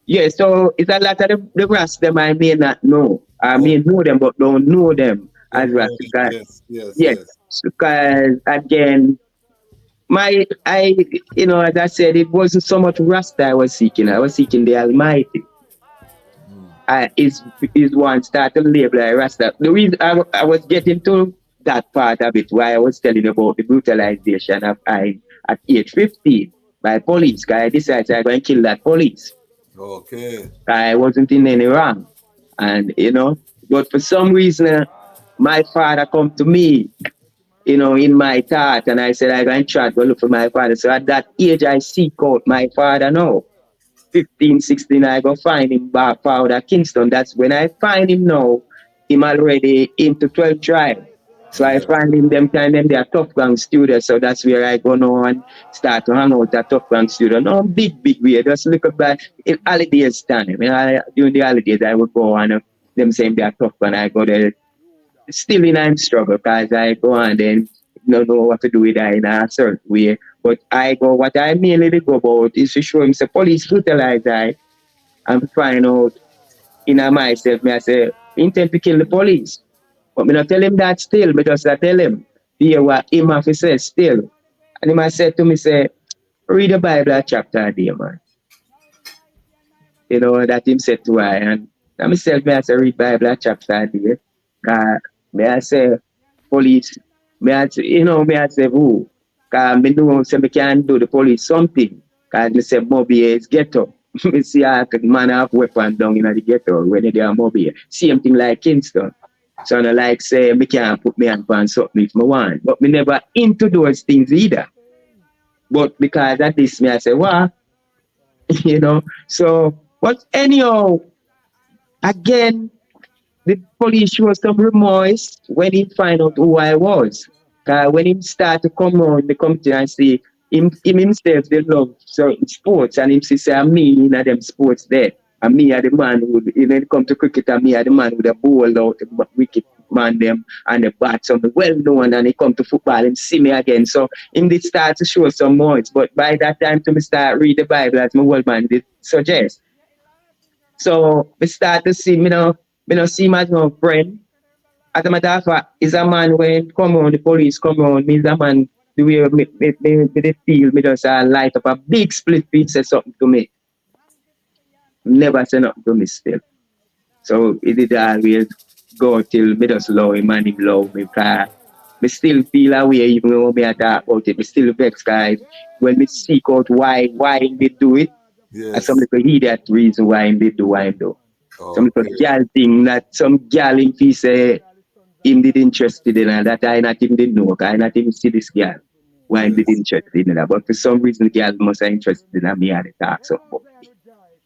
yeah, so it's a lot of the rest them I may not know. I Oh, may know them, but don't know them as don't Rasta. know it. Yes, yes, Yes, yes. because again, as I said, it wasn't so much Rasta I was seeking. I was seeking the Almighty. Mm. Is one start to label like Rasta. The reason I was getting to that part of it, why I was telling you about the brutalization of I at age 15 by police. Because I decided I go and kill that police. Okay. I wasn't in any wrong. And, but for some reason, my father come to me, in my thought, and I said, I go and try to go look for my father. So at that age, I seek out my father now. 15, 16, I go find him back out at Kingston. That's when I find him now, him already into 12 tribe. So I Yeah. find him them time them they are Tough Gang studio. So that's where I go now and start to hang out at Tough Gang studio. No big way. Just look up back in holidays time. During the holidays I would go and them saying they are tough and I go there still in I'm struggle because I go and then don't know what to do with that in a certain way. But I go what I mainly go about is to show him the police brutalize I and find out in myself, me I say, intend to kill the police. But me not tell him that still, because I tell him, hear what him have to say still. And he might say to me, say, read the Bible a chapter a day, man. That him said to I. And I myself, me I say, read Bible a chapter a day. Me I say, police, me I say, me I say, who? Because me know, say, me can do the police something. Because me say, Moby is ghetto. Me see a man have weapon down in the ghetto when they are Moby. Same thing like Kingston. So I like say, me can't put me hand on something if me want. But me never into those things either. But because of this, me I say, what? So, but anyhow, again, the police show some remorse when he find out who I was. When him start to come around the community and see him himself, they love certain sports, and him say, I'm me in them sports there. And me are the man who, when it come to cricket, and me are the man with the ball out, the wicket man them, and the bats, and the well known, and he come to football and see me again. So him did start to show some more. But by that time, to me start read the Bible, as my old man did suggest. So we start to see, me know see him as my friend. As a matter of fact, is a man when come on, the police come on, me is a man the way me feel, me just light up a big split piece say something to me. Never say nothing to me still. So it did always go till me just love him and him love me. Cause me still feel away even when me talk about it. Me still vex guys when me seek out why they do it. And some Yes. little idiot reason why they do why him do. Some little Okay. girl thing that some girl in he say him did interested in her that I not even didn't know. I not even see this girl. Why him did Yes. interested in her. But for some reason the girl must have interested in her. Me had to talk so about it.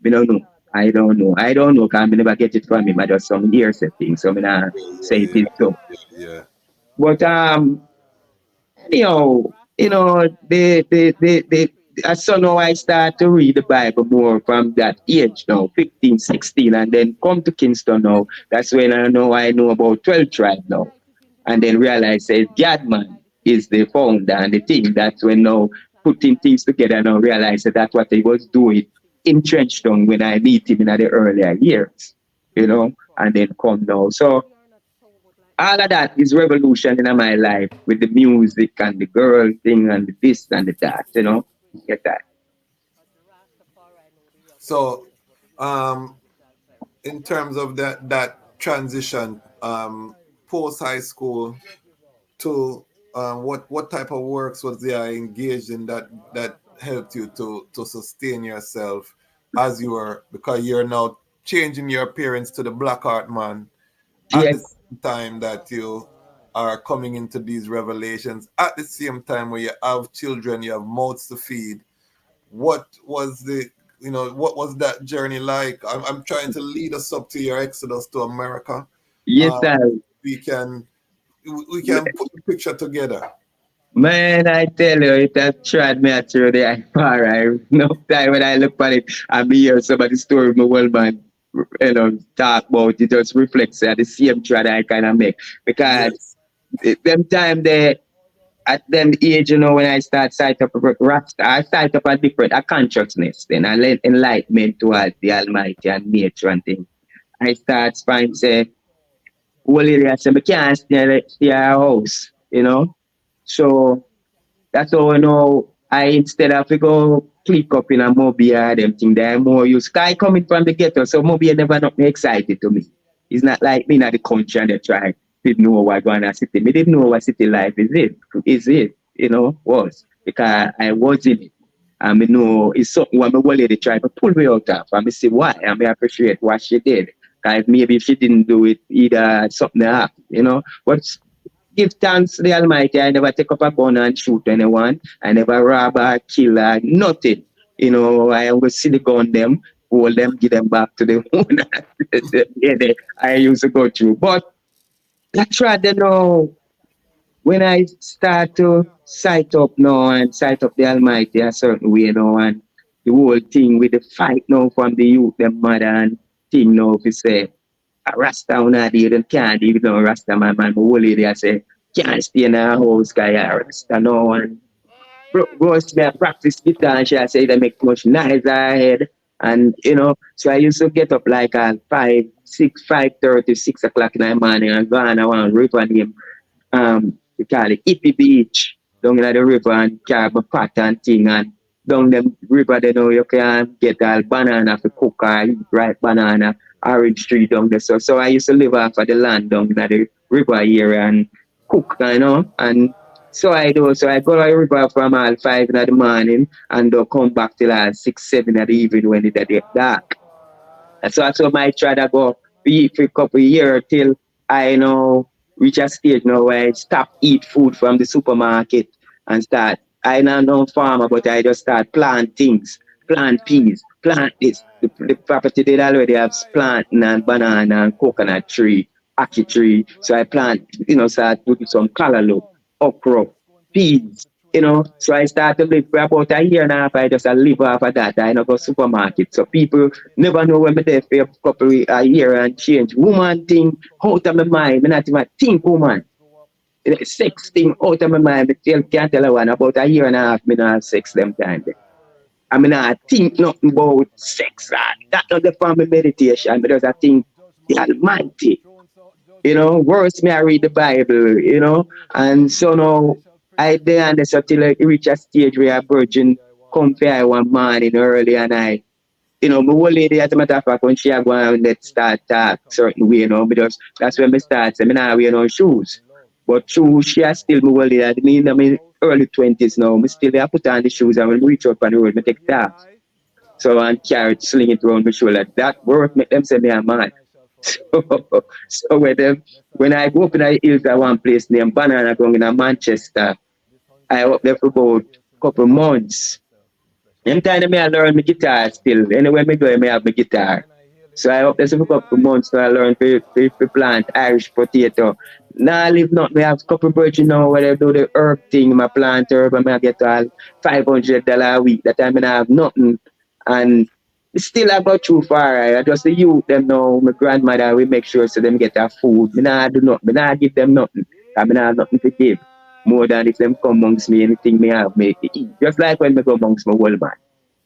Me don't know. I don't know. I don't know because I never get it from him. I just some hearsay thing. So me not Yeah, say it yeah, is so. yeah. But anyhow, as so now I start to read the Bible more from that age now, 15, 16, and then come to Kingston now. That's when I know about 12 tribe now. And then realize that Gadman is the founder and the thing. That's when now putting things together now realize that that's what he was doing in Trenchtown when I meet him in the earlier years, and then come now. So all of that is revolution in my life with the music and the girl thing and the this and the that. Get that. So, um, in terms of that transition, post high school to what type of works was there engaged in that helped you to sustain yourself as you were, because you're now changing your appearance to the black art man at the Yes, same time that you are coming into these revelations, at the same time where you have children, you have mouths to feed. What was what was that journey like? I'm trying to lead us up to your exodus to America. yes, Uh, I. we can we can put the picture together. Man, I tell you, it has tried me through the far. No time when I look at it, I hear some of the story my old man, talk about it. Just reflects at the same try that I kind of make because Yes. them time they at them age, when I start sight up a Rasta, I sight up a different a consciousness, then I let enlightenment towards the Almighty and nature and things. I start find say, well, area say, I can't stay at a house. So that's how I instead of to go click up in a mobile them thing that I more use. Sky coming from the ghetto, so mobile never not me excited to me. It's not like me in the country and they try didn't know what going on city. Me didn't know what city life was because I was in it. And I know it's something what my lady tried to pull me out of. And I say why? And I appreciate what she did. Because maybe if she didn't do it, either something happened. But give thanks to the Almighty. I never take up a gun and shoot anyone. I never rob or kill or nothing. I always see the gun them, hold them, give them back to the owner. I used to go through. But I try to know when I start to sight up now and sight up the Almighty a certain way now and the whole thing with the fight now from the youth, them mother and thing now, if you say, a Rasta on a day, them can't even know Rasta, my man. My whole lady, I say, can't stay in a house, guy, a Rasta, no. And goes to practice guitar, and she say, they make much noise ahead. And, so I used to get up like at 5:30, 6 o'clock in the morning and go on around river name, we call it Ippy Beach, down in the river and carve a pot and thing. And down the river, you can get all banana to cook or eat ripe banana, orange tree down there. So I used to live off of the land down in the river area and cook, and so I do. So I go to the river from all 5 in the morning and come back till 6, 7 in the evening when it get dark. And so that's what I try to go for a couple of years till I reach a stage now where I stop eat food from the supermarket and start. I not no farmer, but I just start plant things, plant peas, plant this. The property did already have planting and banana and coconut tree, ackee tree. So I plant, start putting some cantaloupe, okra, peas, so I started to live for about a year and a half. I just live off of that. I don't go supermarket. So people never know when I'm there for a couple of a year and change. Woman thing out of my mind. I not even think woman. Sex thing out of my mind. I can't tell one about a year and a half. I not have sex them time. I mean, I think nothing about sex. That's not the form of meditation. Because I think the Almighty. Worse me I read the Bible. And so now I then until I reach a stage where a virgin come for I one morning early and my whole lady as a matter of fact when she go and let start talk certain way, because that's when I start saying I wear no shoes. But shoes she has still my whole lady I mean I'm in early 20s now. I still I put on the shoes and when we reach up on the road, I take that. So and carry it, sling it around my shoulder. That work make them say me a man. So when I go up in the hills at one place named Banana Ground in Manchester, I up there for about a couple months. Them time I learn my guitar still. Anywhere I go, I have my guitar. So I up there for a couple months so I learn to plant Irish potato. Now I live not, I have a couple birds, where I do the herb thing, my plant herb, and I get all $500 a week. That time I have nothing. And still I go too far. I just the youth them now, my grandmother, we make sure so them get their food. Me nah do nothing. Me nah give them nothing. I mean I have nothing to give. More than if them come amongst me, anything me have me to eat. Just like when me go amongst my whole man.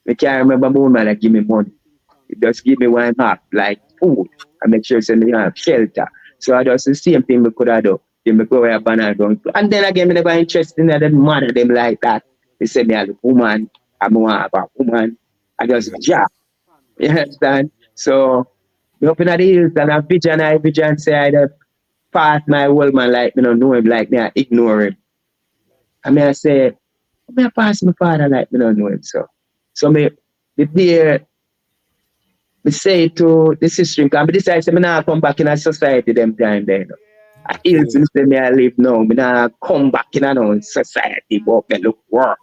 I can't remember my man that give me money. It just give me one half, like food. I make sure so me have shelter. So I just the same thing me could have done. Then me go where banana ground. And then again, me never interested in them mother them like that. They say me as a woman, I'm a woman. I just jab. You understand? So, me up in the hills and I vision say I pass my old man like me don't know him, like me I ignore him. And me I say, me I pass my father like me don't know him. So me the day me say to the sister, because I decide to me not come back in a society them time then. I ill Okay. to say me I live now. Me not come back in a no society, but me look work.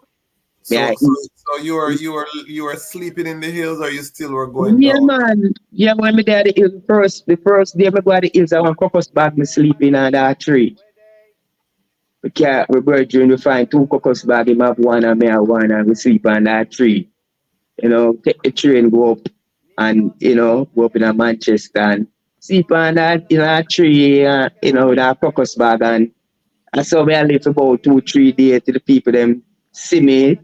Me So I so so you were sleeping in the hills, or you still were going yeah, down? man. Yeah, when me there at the hills, the first day me go at the hills, I want crocus bag me sleeping on that tree. We brethren, we find two crocus bag, him have one and me have one, and we sleep on that tree. Take the train, go up and, go up in a Manchester and sleep on that, that tree, that crocus bag. And so me I live about 2, 3 days till the people them see me,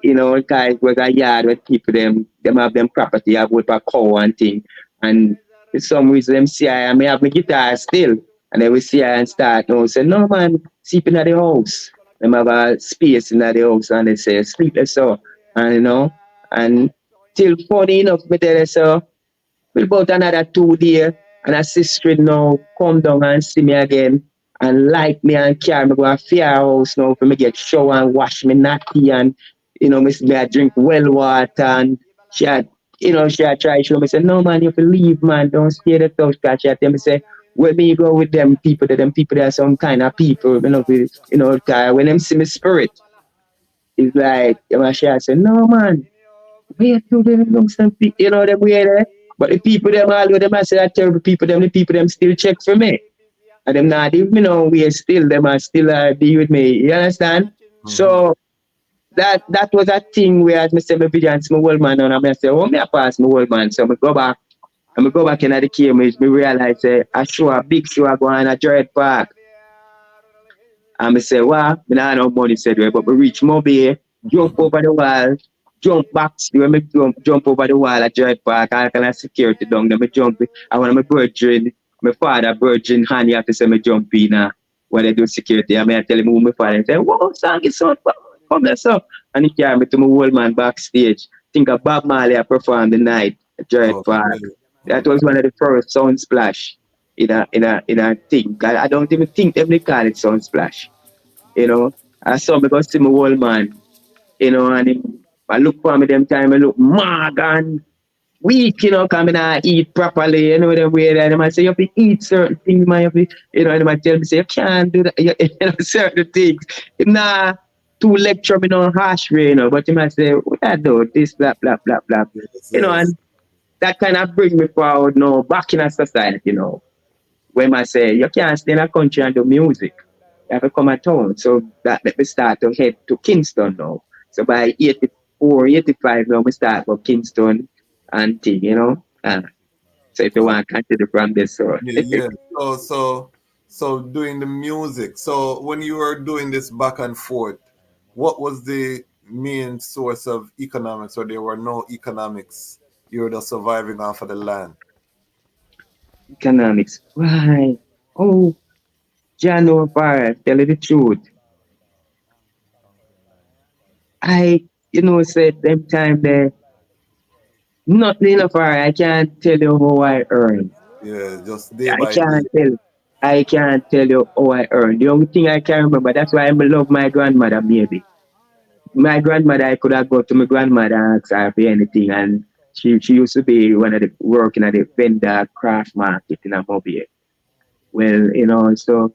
because it was a yard where people them have them property, have with a cow and thing. And for some reason them see I may have my guitar still. And they will see I and start say, no man, sleeping at the house. Them have a space in the house and they say, sleep there so. And and till funny enough me tell you so about another 2 days, and a sister now come down and see me again and like me and carry me go a fair house now for me get shower and wash me natty and me I drink well water and she had try show me say no man you have to leave man don't stay the house because she had tell me say where me go with them people there are some kind of people when them see me spirit it's like she had say no man wait till them young some people, them way there. But the people them all with them I say that terrible people, the people them still check for me. And them not leave me now we still them are still be with me. You understand? Mm-hmm. So that was a thing where as me say my visions my old man and I say, oh me I pass my old man. So I go back and I go back in the cage, me realize a big show I go on a Dread Park. And I say, well, I don't have money said way, but we reach Mobile, jump over the wall, jump back, when me jump over the wall at Dread Park, I can have security down there, me jump, I want my virgin, my father virgin hand, you have to say me jump in when they do security. I mean, I tell him who my father, and say, whoa, Sangie, son, come there, so. And he carry me to my old man backstage. Think of Bob Marley I performed the night at Dread Park. Okay. That was one of the first sound splash in a thing. I don't even think them they call it sound splash. You know. I saw me go see my old man, and I look for me them time, I look mad and weak, coming out eat properly, them way that them I say you have to eat certain things, man, you have to, and them I tell me say you can't do that, certain things. Nah, to lecture me no harsh way, but you might say, what I do, this, blah, blah, blah, blah. Yes, yes. And that kind of bring me forward now, back in a society, when I say you can't stay in a country and do music. You have to come at town. So that let me start to head to Kingston now. So by 84, 85 now, we start for Kingston and thing, so if you Oh, want to continue from this, so yeah, yeah. So doing the music. So when you were doing this back and forth, what was the main source of economics, or there were no economics? You were just surviving off of the land. economics. Why? Oh, John O'Barra, tell you the truth. Said them time there, nothing enough. I can't tell you how I earn. Yeah, just day I by day. can't tell. I can't tell you how I earn. The only thing I can remember, that's why I love my grandmother, maybe. My grandmother, I could have go to my grandmother and ask her for anything. And she used to be one of the working at the vendor craft market in a mobile. Well, so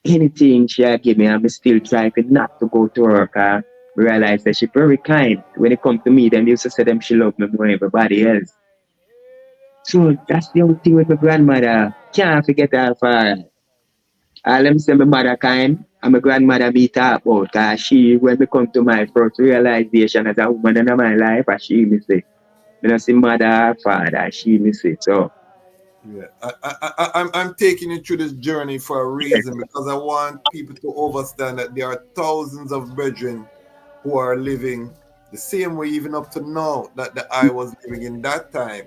anything she had give me, I'm still trying not to go to work. I realize that she's very kind. When it comes to me, them used to say them she love me more than everybody else. So that's the only thing with my grandmother. Can't forget her for her. Let me say my mother kind and my grandmother me talk about. Cause she, when me come to my first realization as a woman in my life, as she me say. Me not see mother or father, she me say. So, Yeah, I'm taking you through this journey for a reason, because I want people to understand that there are thousands of brethren who are living the same way, even up to now, that I was living in that time.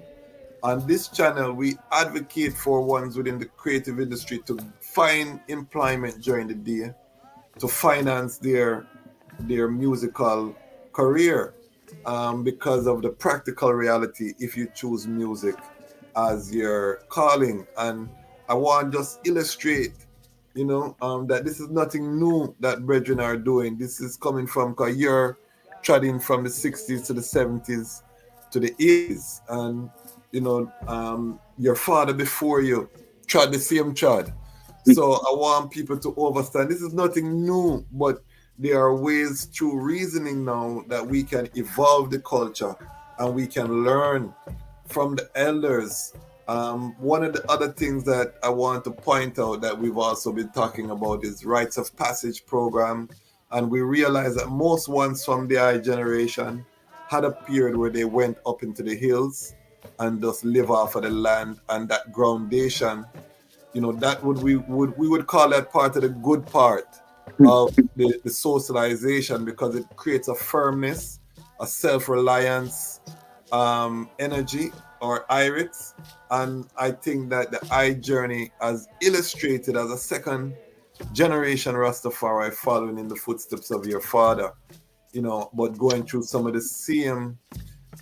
On this channel, we advocate for ones within the creative industry to find employment during the day, to finance their musical career, because of the practical reality if you choose music as your calling. And I want to just illustrate, that this is nothing new that brethren are doing. This is coming from, because you're treading from the 60s to the 70s to the 80s. And your father before you trod the same trod. So I want people to understand this is nothing new, but there are ways through reasoning now that we can evolve the culture and we can learn from the elders. One of the other things that I want to point out that we've also been talking about is rites of passage program. And we realize that most ones from the I generation had a period where they went up into the hills and just live off of the land and that groundation. That we would call that part of the good part of the socialization, because it creates a firmness, a self-reliance, energy or iris. And I think that the I journey, as illustrated as a second generation Rastafari following in the footsteps of your father, but going through some of the same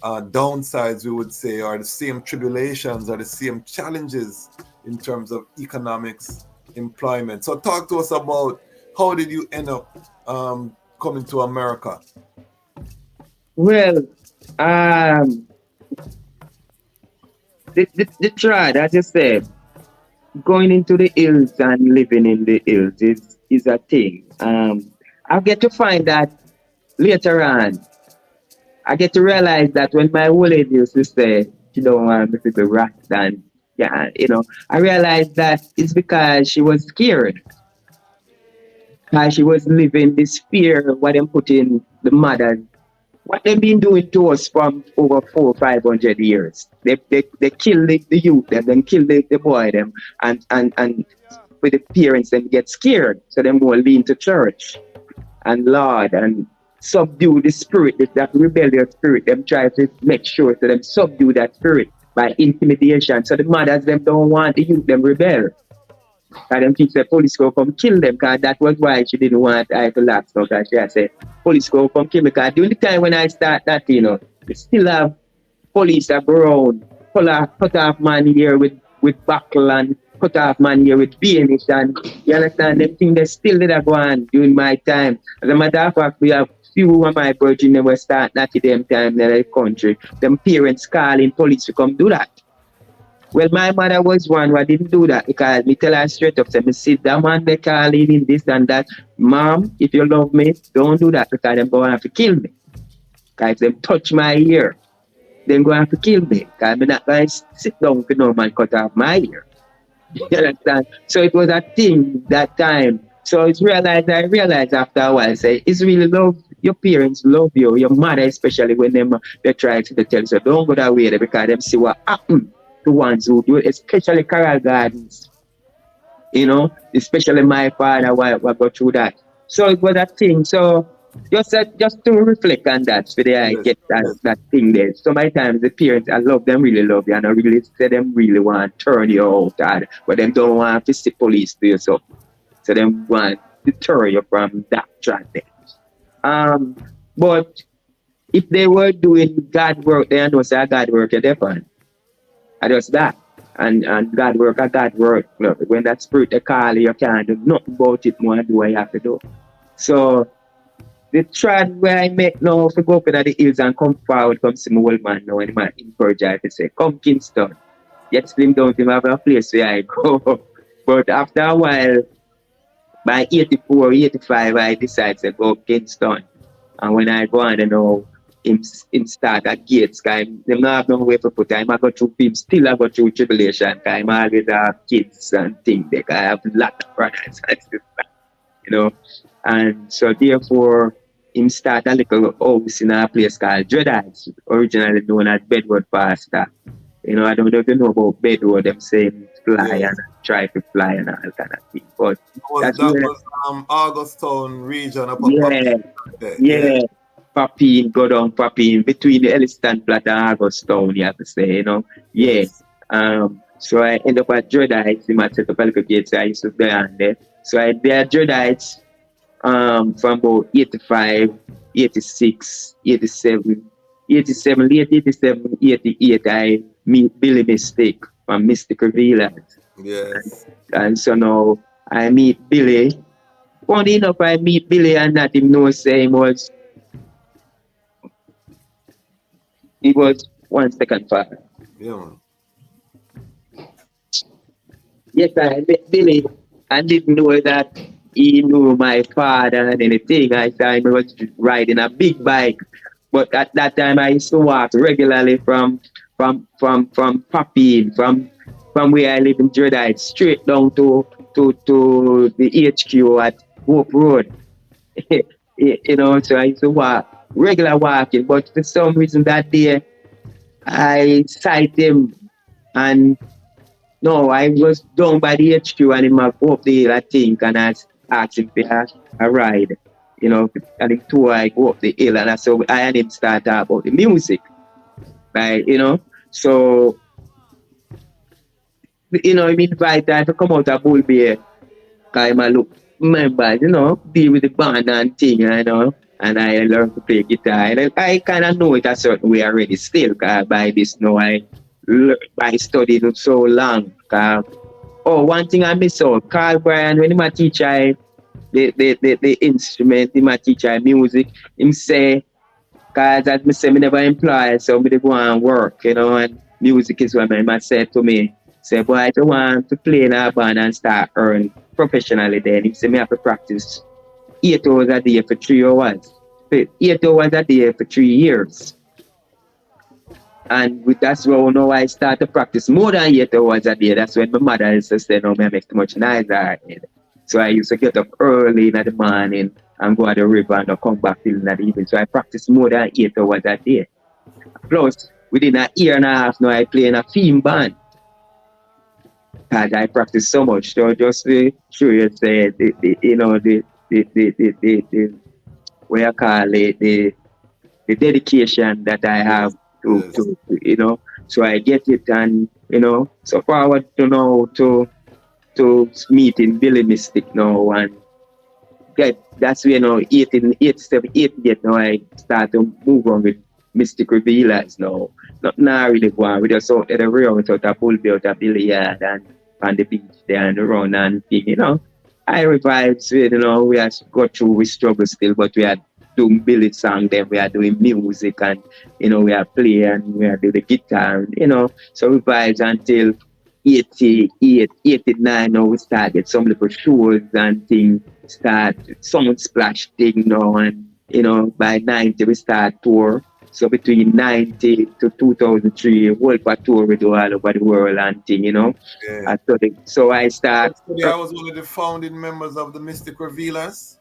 downsides, we would say, or the same tribulations or the same challenges in terms of economics, employment. So talk to us about how did you end up coming to America? Well, the trad, as you said, going into the hills and living in the hills is a thing. I get to find that later on. I get to realize that when my old lady used to say she don't want me to be Rasta, and yeah, I realized that it's because she was scared. She was living this fear what them put in the mothers, what they've been doing to us from over 400-500 years. They kill the youth them, then kill the boy them, and with the parents them get scared, so them more lean to church and Lord and subdue the spirit, that rebellious spirit. Them try to make sure so them subdue that spirit by intimidation. So the mothers them don't want the youth them rebel. And them think the police go come kill them, because that was why she didn't want I to last. Because she had said, police go come kill me. Because during the time when I start that, we still have police around, cut off man here with buckle and cut off man here with bayonet. And you understand, them things they still did go on during my time. As a matter of fact, we have few of my virgin them were start that in them time in the country. Them parents calling police to come do that. Well, my mother was one who didn't do that, because me tell her straight up, say, me sit down man, they calling in this and that. Mom, if you love me, don't do that, because they're going to have to kill me. Because if they touch my ear, they're going to have to kill me. Because I'm not going to sit down for no man cut off my ear. You understand? So it was a thing that time. So I realized after a while, say, it's really love. Your parents love you, your mother especially, when they try to tell you, so don't go that way, because them see what happened to ones who do it, especially Carol Gardens. Especially my father, why go through that. So it was a thing. So just to reflect on that, so I get that thing there. So many times the parents, I really love you, and I really say them really want to turn you out, but them don't want to see police do you so. So them want to deter you from that track there. But if they were doing God work, they know say God work is different. And just that. And God work. Look, when that spirit they call you can't do nothing about it more than do what you have to do. So the trad where I make now to go up in the hills and come forward, come see my old man now, and I encourage I to say, come Kingston. Yet slim down to have a place where I go. But after a while, by 84, 85, I decided to go up Kingston. And when I go on, him start at gates, because them not have no way to put time. I go through him, still I go through tribulation, because I'm always have kids and things. I have a lot of brothers and sisters, And so therefore, him start a little house in a place called Dreadites, originally known as Bedward Pastor. I don't know if you know about Bedward, them saying fly and try to fly and all kind of thing. But that was Augustown region up yeah. Papine, go down Papine, between the Elliston Platte and Augustown, you have to say, Yes. So I end up at Dreadites, in my set up a little gate, so I used to be on there. So I be at Dreadites from about 85, 86, 87, late 87, 88, I meet Billy Mystic from Mystic Revealers. Yes. And so now I meet Billy. Funny enough, I meet Billy and not him know say he was 1 second father. Yeah, man. Yes, I met Billy. I didn't know that he knew my father and anything. I saw him was riding a big bike. But at that time I used to walk regularly from Papine, from where I live in Dreadite, straight down to the HQ at Hope Road. So I used to walk, regular walking. But for some reason that day I sight him and no, I was down by the HQ and him go up the hill, I think, and I asked him for a ride. And him too, I go up the hill and so I and him start talk about the music. Right, So, him invite I to come out of Bull Bear. Cause him a look members, deal with the band and thing, and I learned to play guitar. And I kind of know it a certain way already still, cause by this now I studied it so long. One thing I miss out, Carl Bryan, when he might teach I the instrument, he might teach I music, him say, cause as me say, me never employ, so me dey go and work, and music is what my said to me. Say, boy, I don't want to play in a band and start earning professionally then. He say, me have to practice 8 hours a day for 3 hours. 8 hours a day for 3 years. And that's where now I start to practice more than 8 hours a day. That's when my mother used to say, no, me make too much noise. So I used to get up early in the morning and go to the river and come back till in the evening. So I practice more than 8 hours a day. Plus, within a year and a half now, I play in a theme band. Because I practice so much. So just to show you, say, what you call it, the dedication that I have to so I get it and, so forward to now to meeting Billy Mystic now and that's where, 8 now I start to move on with Mystic Revealers now. Not really going. We just out at the real without a bull built a billiard and on the beach there and around and thing, I revives, we have got through, we struggle still, but we are doing Billy song, then we are doing music and, we are playing and we are doing the guitar, so we vibes until 88, 89, now we start get some little shows and things, start sound splash thing now and, by 90 we start tour. So between 90 to 2003, World War Tour we do all over the world and thing, Yeah. So I start. I was one of the founding members of the Mystic Revealers.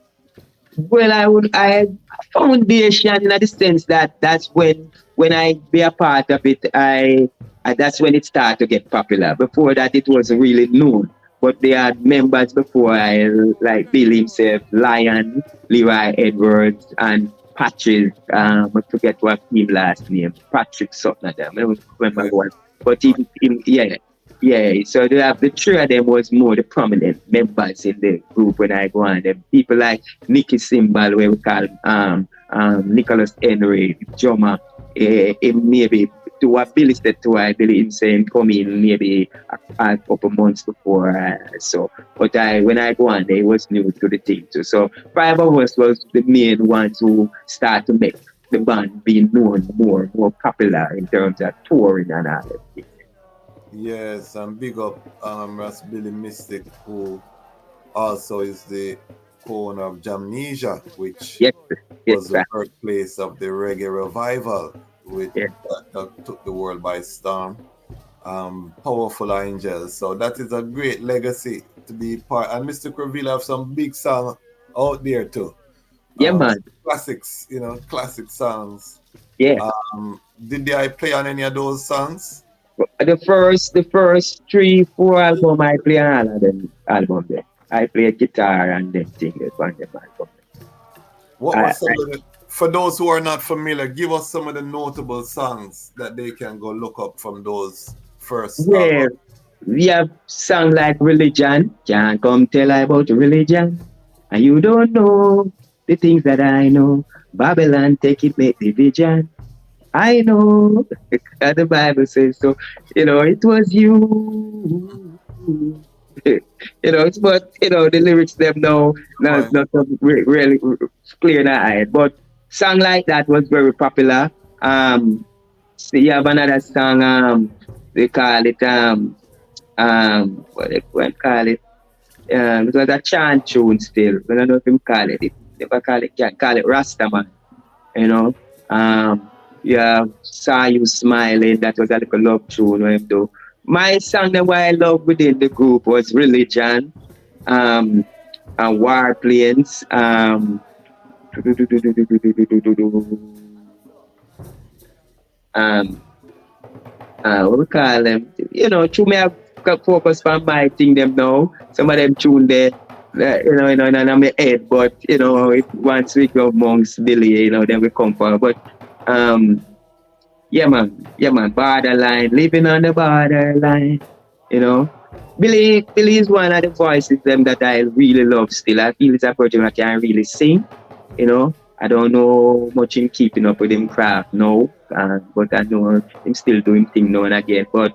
Well, I foundation in the sense that that's when I be a part of it, that's when it started to get popular. Before that, it wasn't really known. But they had members before I, like Bill himself, Lion, Leroy Edwards, and Patrick, I forget what his last name, Patrick something like that. I don't remember one. But so they have the three of them was more the prominent members in the group when I go on. The people like Nicky Simbal, where we call Nicholas Henry, drummer, maybe to what Billy said to I believe him come in maybe a couple months before. But when I go on, they was new to the thing too. So 5 of us was the main ones who start to make the band being known more popular in terms of touring and all that. Yes, and big up Ras Billy Mystic, who also is the co-owner of Jamnesia, which was the birthplace of the reggae revival, which that took the world by storm. Powerful Angels. So that is a great legacy to be part. And Mystic Reveal have some big songs out there too. Yeah, man. Classics, classic songs. Yeah. Did I play on any of those songs? The first 3-4 album I play on all of them album there. I play guitar and them things on them album. What was some of the, for those who are not familiar, give us some of the notable songs that they can go look up from those first albums. We have songs like Religion. Can't come tell I about religion. And you don't know the things that I know. Babylon, take it, make division. I know, the Bible says so. It was you. But the lyrics them now, not really clear in the eye. But song like that was very popular. So you have another song, they call it, what they call it? It was a chant tune still. I don't know if you call it. If I call it, can call it Rasta man. You know. Yeah, saw you smiling. That was a little love tune. When him do. My song that I love within the group was Religion, and Warplanes, what we call them? You know, to me, I've got focus on my thing them now. Some of them tune there, in my head, but you know, if once we go amongst Billy, you know, then we come for. But yeah, man, borderline, living on the borderline, you know. Billy is one of the voices them that I really love still. I feel it's a person I can really sing, you know. I don't know much in keeping up with him craft now, but I know him still doing thing now and again. But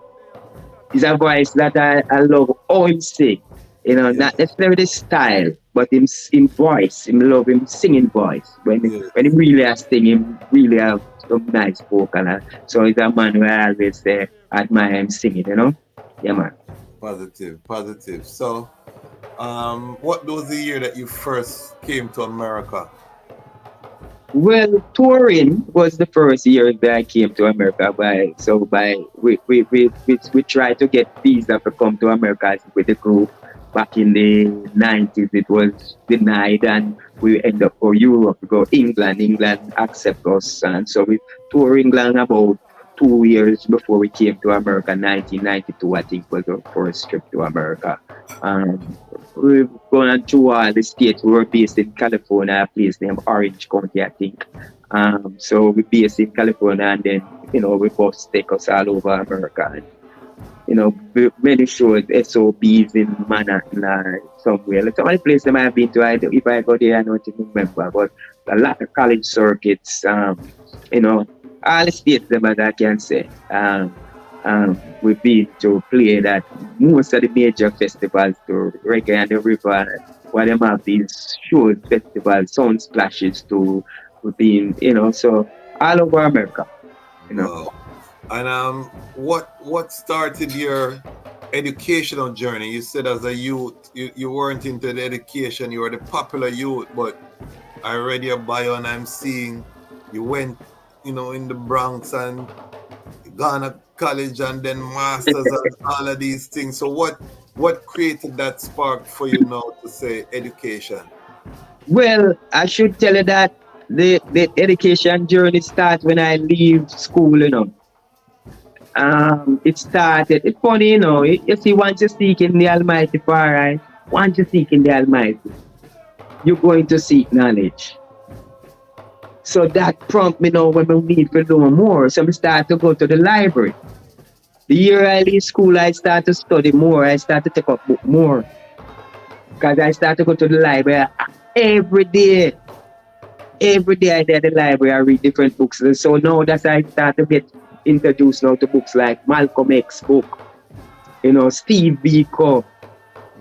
it's a voice that I love how him sing, you know, not necessarily the style, but him voice. Him love him singing voice. When he really has sing, him really have some nice vocal. So he's a man who I always admire him singing, you know. Yeah, man. Positive. So, what was the year that you first came to America? Well, touring was the first year that I came to America. We tried to get visa to come to America with the group. Back in the 90s, it was denied, and we end up for Europe, go England. England accept us, and so we toured England about 2 years before we came to America. 1992, I think, was our first trip to America. We've gone through all the states. We were based in California, a place named Orange County, I think. So we're based in California, and then, you know, we both take us all over America. And, you know, many shows, SOBs in Manhattan or somewhere. Like, some of the places I have been to, if I go there, I don't remember. But a lot of college circuits, you know, all the states, them, as I can say. We've been to play that most of the major festivals, to Reggae and the River, where them have these shows, festivals, sound splashes to, we've been, you know, so all over America, you know. And what started your educational journey? You said as a youth, you weren't into the education, you were the popular youth, but I read your bio and I'm seeing you went, you know, in the Bronx and gone to college and then masters and all of these things. So what created that spark for you now to say education? Well, I should tell you that the education journey starts when I leave school, you know. It started, it's funny, you know, you see, once you seek in the Almighty, far right, once you seek in the Almighty, you're going to seek knowledge. So that prompted me now when we need to know more. So we start to go to the library. The year I leave school, I start to study more. I start to take up book more. Because I start to go to the library every day. Every day I go to the library, I read different books. And so now that's how I start to get introduced now to books like Malcolm X book, you know, Steve Biko,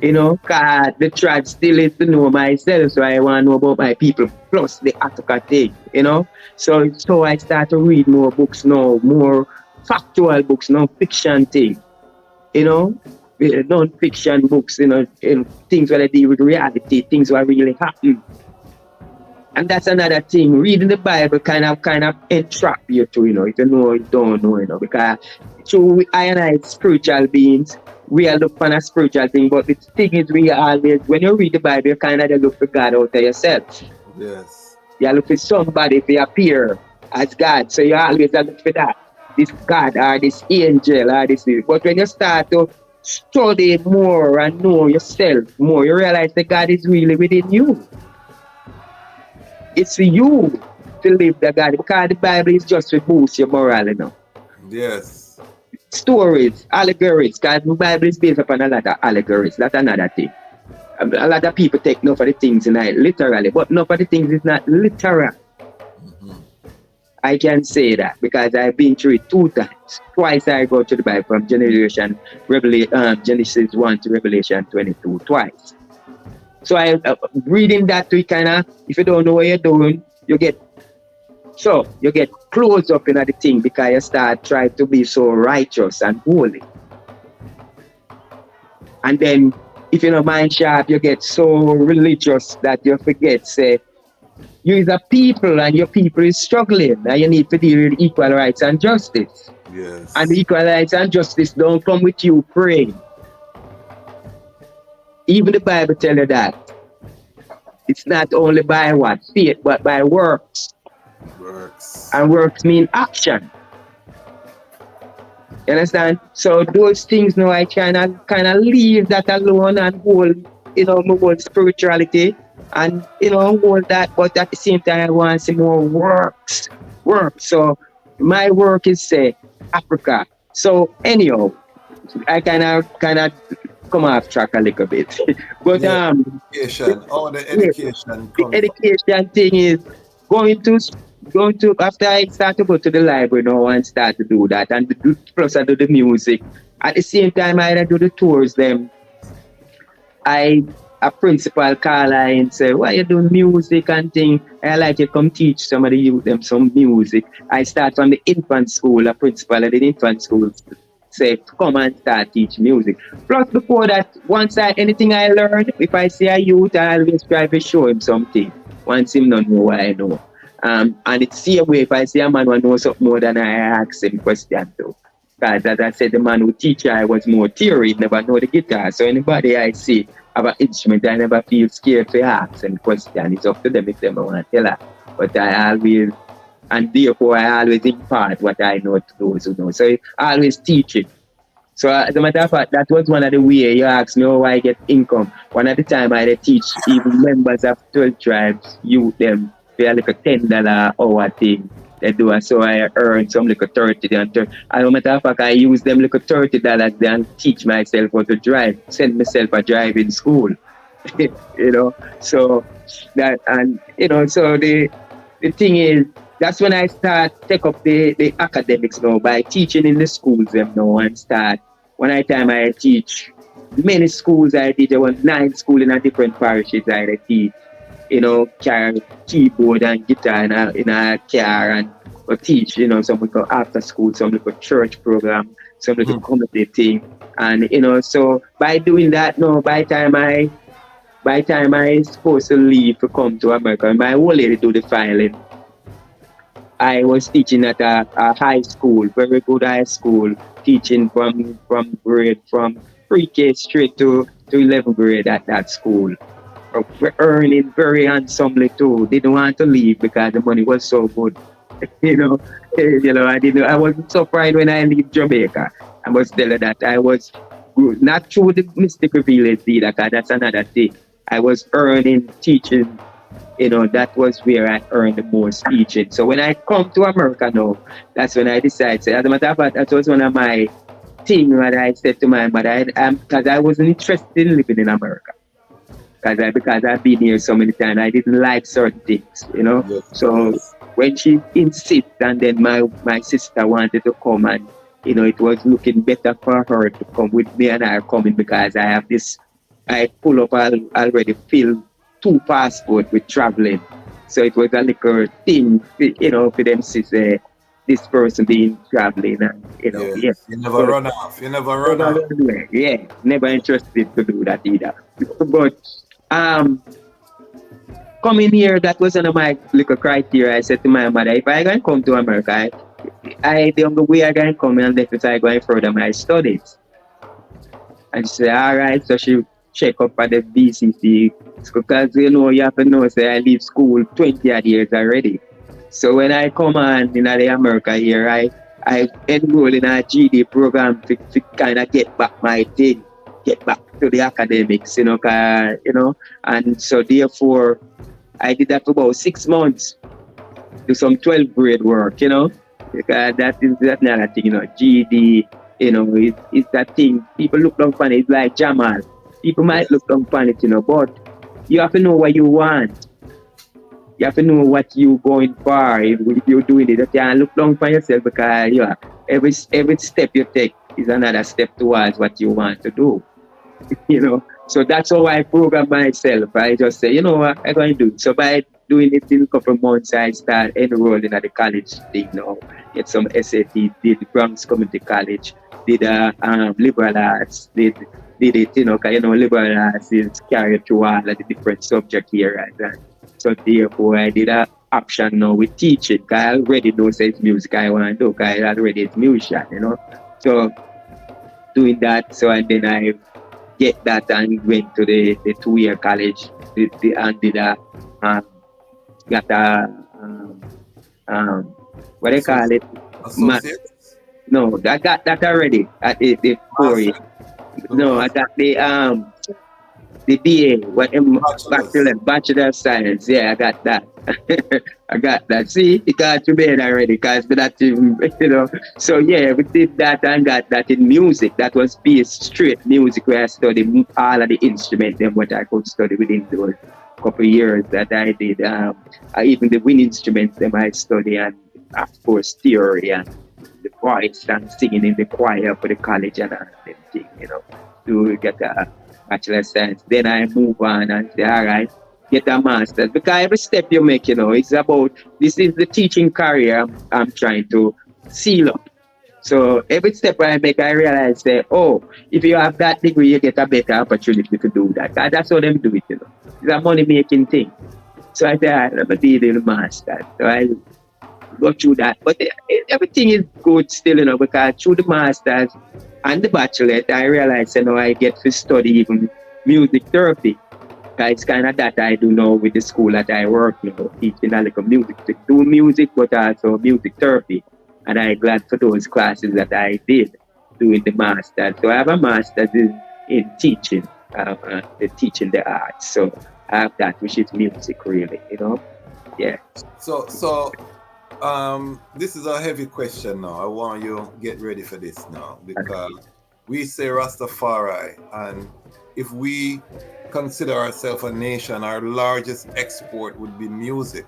you know, cause the tribe still is to know myself, so I want to know about my people, plus the Attica thing, you know. So I start to read more books now, more factual books, non-fiction thing, you know, non-fiction books, you know, things that deal with reality, things that really happen. And that's another thing. Reading the Bible kind of entrap you to, you know, if you know, you don't know, you know, because through I and I spiritual beings, we are looking for a spiritual thing, but the thing is, we always, when you read the Bible, you kind of look for God out of yourself. Yes. You look for somebody to appear as God, so you always look for that. This God or this angel or this. But when you start to study more and know yourself more, you realize that God is really within you. It's for you to live the God, because the Bible is just to boost your morale, you know. Yes. Stories, allegories, because the Bible is based upon a lot of allegories. That's another thing. A lot of people take enough of the things in it literally, but enough of the things is not literal. Mm-hmm. I can say that because I've been through it 2 times. Twice I go to the Bible from Genesis 1 to Revelation 22, twice. So I reading that, we kind of, if you don't know what you're doing, you get close up in the thing because you start trying to be so righteous and holy. And then if you know mind sharp, you get so religious that you forget, say, you is a people and your people is struggling and you need to deal with equal rights and justice. Yes. And equal rights and justice don't come with you praying. Even the Bible tells you that. It's not only by what? Faith, but by works. Works. And works mean action. You understand? So those things now I kind of leave that alone and hold, my whole spirituality and, hold that, but at the same time I want to see more works. So my work is, say, Africa. So anyhow, I kind of come off track a little bit. But education. The education. The education thing is going to after I start to go to the library now and start to do that, and plus I do the music. At the same time I do the tours. Them, a principal call I and say, "Why you doing music and thing? I like you come teach some of the youth them some music." I start from the infant school. A principal at the infant school say, "Come and start teach music." Plus before that, anything I learn, if I see a youth, I always try to show him something. Once him don't know what I know. And it's the same way if I see a man who knows something more than I ask him question too. Because as I said, the man who teach I was more theory, never know the guitar. So anybody I see have an instrument, I never feel scared to ask them question. It's up to them if they want to tell her. But I always, and therefore I always impart what I know to those who know. So I always teach it. So as a matter of fact, that was one of the ways you asked me how I get income. One of the time I teach even members of 12 tribes, youth them, they like a $10 hour thing. They do it, so I earn some like a 30 and 30. As a matter of fact, I use them like a $30 and teach myself how to drive, send myself a driving school. So that, and so the thing is, that's when I start take up the academics now by teaching in the schools them now and start. One time I teach many schools I did. There were 9 schools in a different parishes I teach. Carry keyboard and guitar in a car and teach, some we go after school, some we go church program, some we go comedy thing. And so by doing that now, by time I supposed to leave to come to America, my old lady do the filing. I was teaching at a high school, very good high school, teaching from pre-K straight to 11th grade at that school. Earning very handsomely too. Didn't want to leave because the money was so good. I wasn't surprised when I leave Jamaica. I must tell you that I was good. Not through the mystic village either, because that's another thing. I was earning teaching. That was where I earned the most teaching. So when I come to America now, that's when I decided. As a matter of fact, that was one of my things that I said to my mother, because I wasn't interested in living in America. Because I've been here so many times, I didn't like certain things, Yes. So when she insisted, and then my sister wanted to come, and it was looking better for her to come with me, and I coming because I have this. I pull up already filled 2 passports with traveling, so it was a little thing, for them to say this person being traveling, and You never run off. You never run off. Yeah, never interested to do that either. But coming here, that was one of my little criteria. I said to my mother, if I can come to America, the only way I can come and let I go further my studies. And she said, all right. So she check up at the BCC because you have to know, say I leave school 20 odd years already. So when I come on in the America here, I enroll in a GD program to kind of get back my thing, get back to the academics, and so therefore I did that for about 6 months, do some 12th grade work, because that's not a thing, GD, it's that thing, people look down on it, it's like Jamal, people might look down on it, but you have to know what you want. You have to know what you're going for if you're doing it. You can't look down on yourself because every step you take is another step towards what you want to do. So that's how I program myself. I just say, you know what, I'm going to do it. So by doing it in a couple of months, I start enrolling at the college thing now. Get some SAT, did Bronx Community College, did liberal arts, did it, because liberal arts is carried through all of the different subject areas. And so therefore I did an option now with teaching, because I already know say it's music I want to do, because I already it's musician, So doing that, so and then I get that and went to the 2-year college and did a got a what they call it? Associates? No, I got that already at the 4 year. No, I got the BA, Bachelor of Science. Yeah, I got that. I got that. See, it got to bed already, because that even, So yeah, we did that and got that in music. That was based straight music, where I studied all of the instruments and what I could study within those couple of years that I did. Even the wind instruments, them I study, and of course theory and the voice and singing in the choir for the college and everything, to get a Bachelor of Science. Then I move on and say, all right, get a master's. Because every step you make, it's about, this is the teaching career I'm trying to seal up. So every step I make, I realize, if you have that degree, you get a better opportunity to do that. That's how them do it, It's a money-making thing. So I said, all right, let me do the master's. So I go through that. But everything is good still, because through the master's and the bachelorette, I realized, I get to study even music therapy. It's kind of that I do now with the school that I work, teaching a little music, to do music, but also music therapy. And I'm glad for those classes that I did doing the master's. So I have a master's in teaching, teaching the arts. So I have that, which is music, really, Yeah. So this is a heavy question now. I want you to get ready for this now, because we say Rastafari, and if we consider ourselves a nation, our largest export would be music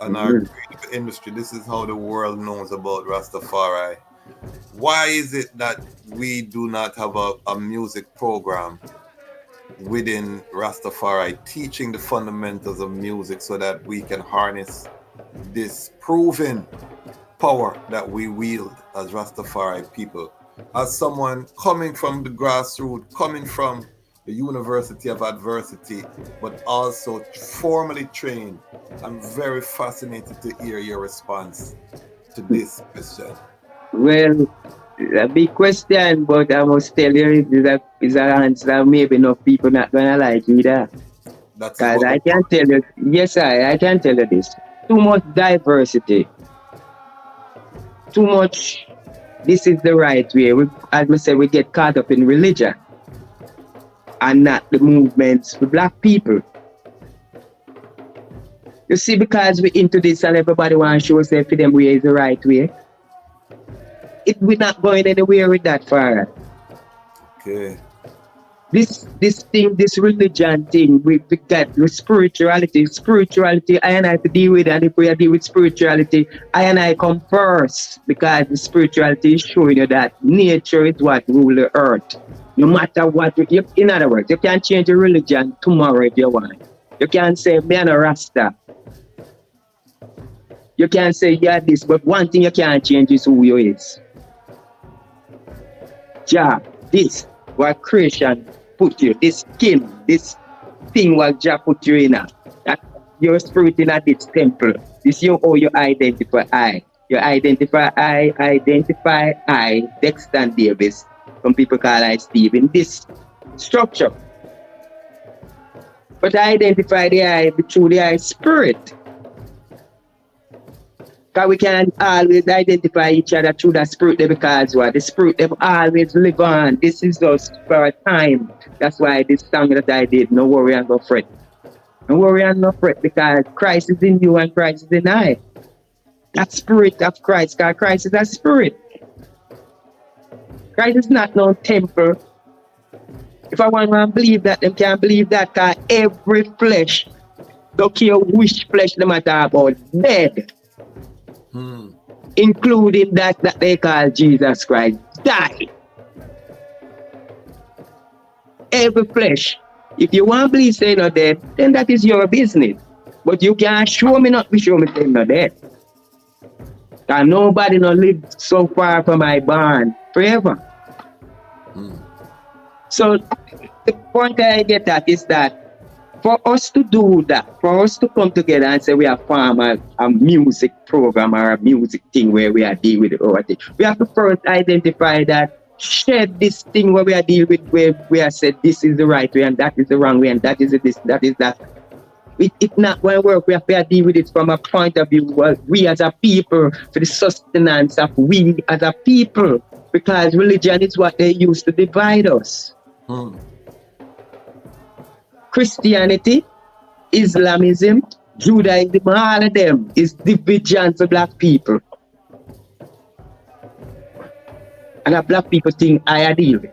and our creative industry. This is how the world knows about Rastafari. Why is it that we do not have a music program within Rastafari teaching the fundamentals of music, so that we can harness this proven power that we wield as Rastafari people? As someone coming from the grassroots, coming from the University of Adversity, but also formally trained, I'm very fascinated to hear your response to this question. Well, a big question, but I must tell you, it's an answer that maybe enough people not gonna like either. Because I can tell you, yes, I can tell you this. Too much diversity. Too much, this is the right way. As I said, we get caught up in religion and not the movements for black people. You see, because we're into this and everybody wants to show us for them way is the right way. We're not going anywhere with that, Farah. Okay. This thing, this religion thing, we got the spirituality, I and I have to deal with it. And if we deal with spirituality, I and I come first, because the spirituality is showing you that nature is what rules the earth. No matter what, in other words, you can change your religion tomorrow if you want. You can say, me and a Rasta. You can say, yeah, this, but one thing you can't change is who you is. Jah, this, what creation put you, this skin, this thing what Jah put you in, that your spirit in this temple. This is how you identify I. You identify I, Dexton Davis. Some people call I Steve in this structure. But I identify the I through the I spirit. Because we can always identify each other through the spirit, because the spirit them always live on. This is us for a time. That's why this song that I did, no worry and no fret. No worry and no fret, because Christ is in you and Christ is in I. That spirit of Christ, because Christ is a spirit. Christ is not no temple. If I want to believe that, them can't believe that, because every flesh, don't care which flesh they matter about, dead. Including that they call Jesus Christ, die. Every flesh. If you want to believe say not dead, then that is your business. But you can't show me not be show me them not dead. Cause nobody no live so far from my barn forever. So the point I get at is that for us to do that, for us to come together and say we are form a music program or a music thing where we are dealing with our thing, we have to first identify that shed this thing where we are dealing with where we are said this is the right way and that is the wrong way and that is this, that is that. It not going to work. We have to deal with it from a point of view where we as a people, for the sustenance of we as a people, because religion is what they use to divide us. Christianity, Islamism, Judaism, all of them is division for black people. And a black people think I deal with.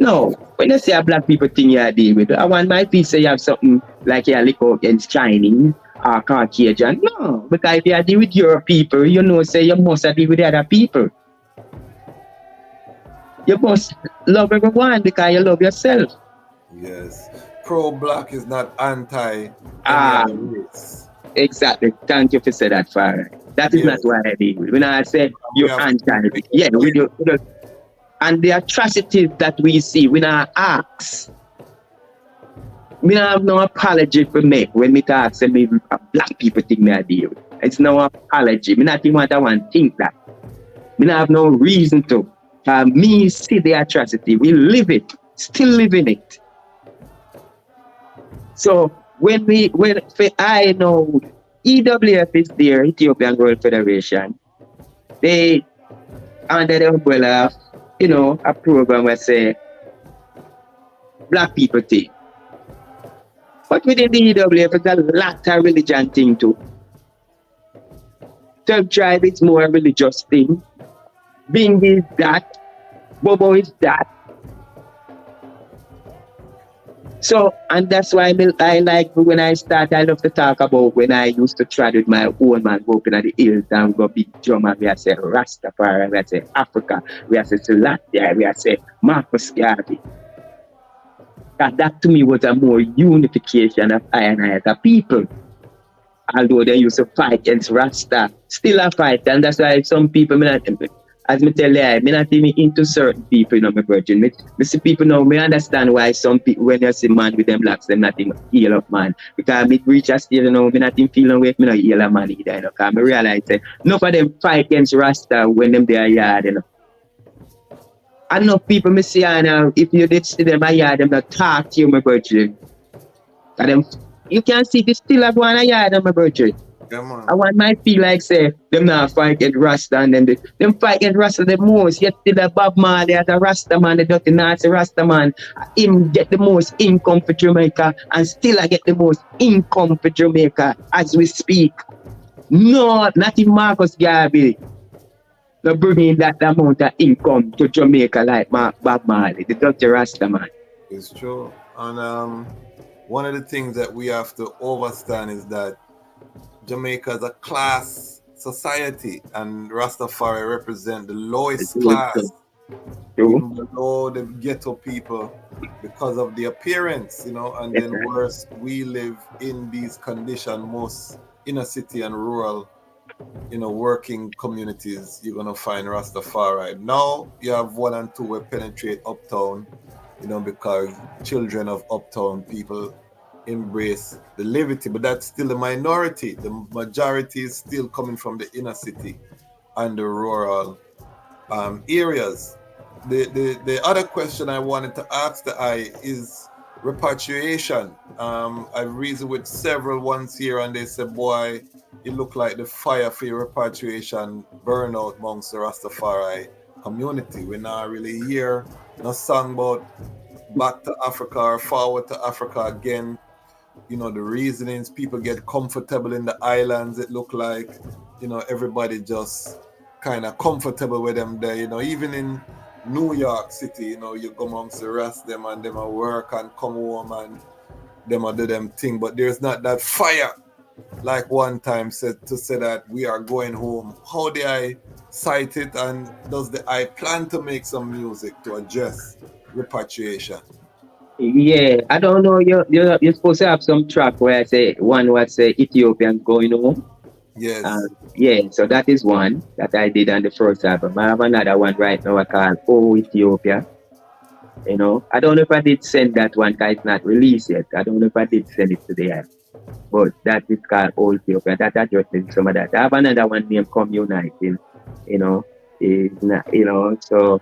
No, when you say a black people thing you deal with, I want my piece say you have something like you look against Chinese or Caucasian. No, because if you deal with your people, you know, say you must deal with the other people. You must love everyone because you love yourself. Yes. Pro-black is not anti race. Exactly. Thank you for saying that, Farah. That is not what I deal with. When I say you're anti, yeah, we do. And the atrocities that we see, we not ask. We don't have no apology for me when we talk say me black people think me I deal with. It's no apology. Me not even want to think that. We don't have no reason to. Me see the atrocity. We live it. Still living it. So when I know EWF is there, Ethiopian World Federation, they under the umbrella of, a program where say black people thing. But within the EWF, it's a lot of religion thing too. Third tribe is more a religious thing. Bing is that. Bobo is that. So, and that's why I like when I start, I love to talk about when I used to try with my own man, go up in the hills and go big drum and we say Rastafari, we say Africa, we say Selassie, we say Marcus Garvey. That to me was a more unification of I and I as a people. Although they used to fight against Rasta, still a fight, and that's why some people, as me tell you, I'm not even into certain people, my virgin. Me see people now, me understand why some people, when you see man with them blacks, them not even heal up man. Because me reach a stage, me not even feel no way, me not heal a man either, because I realize that enough of them fight against Rasta when them there yard, And enough people me see, if you did see them a yard, them not talk to you, my virgin. Them, you can see they still have one a yard, my virgin. I want my feel like say them not fight against Rasta and them fight against Rasta the most. Yet still a Bob Marley as a Rasta man, the dirty Nazi Rasta man. Him get the most income for Jamaica and still I get the most income for Jamaica as we speak. No, not in Marcus Garvey. No bringing that amount of income to Jamaica like Bob Marley, the dirty Rasta man. It's true. And one of the things that we have to understand is that Jamaica is a class society and Rastafari represent the lowest class, even below the ghetto people because of the appearance, and then worse, we live in these conditions, most inner city and rural, working communities, you're going to find Rastafari. Now you have 1 and 2 where penetrate uptown, because children of uptown people embrace the levity, but that's still the minority. The majority is still coming from the inner city and the rural areas. The other question I wanted to ask the eye is repatriation. I've reasoned with several ones here and they said, boy, it look like the fire for your repatriation burn out amongst the Rastafari community. We're not really hear no song about back to Africa or forward to Africa again. The reasonings, people get comfortable in the islands, it look like, everybody just kind of comfortable with them there, even in New York City, you go amongst the rest them and them a work and come home and them a do them thing, but there's not that fire like one time said to say that we are going home. How do I cite it, and does I plan to make some music to address repatriation? Yeah, I don't know. You're supposed to have some track where I say one was Ethiopian going home. Yes. Yeah, so that is one that I did on the first album. I have another one right now I call Oh Ethiopia. I don't know if I did send that one because it's not released yet. I don't know if I did send it to the app. But that is called Old Ethiopia. That I just did some of that. I have another one named Communiting, you know. Is not, so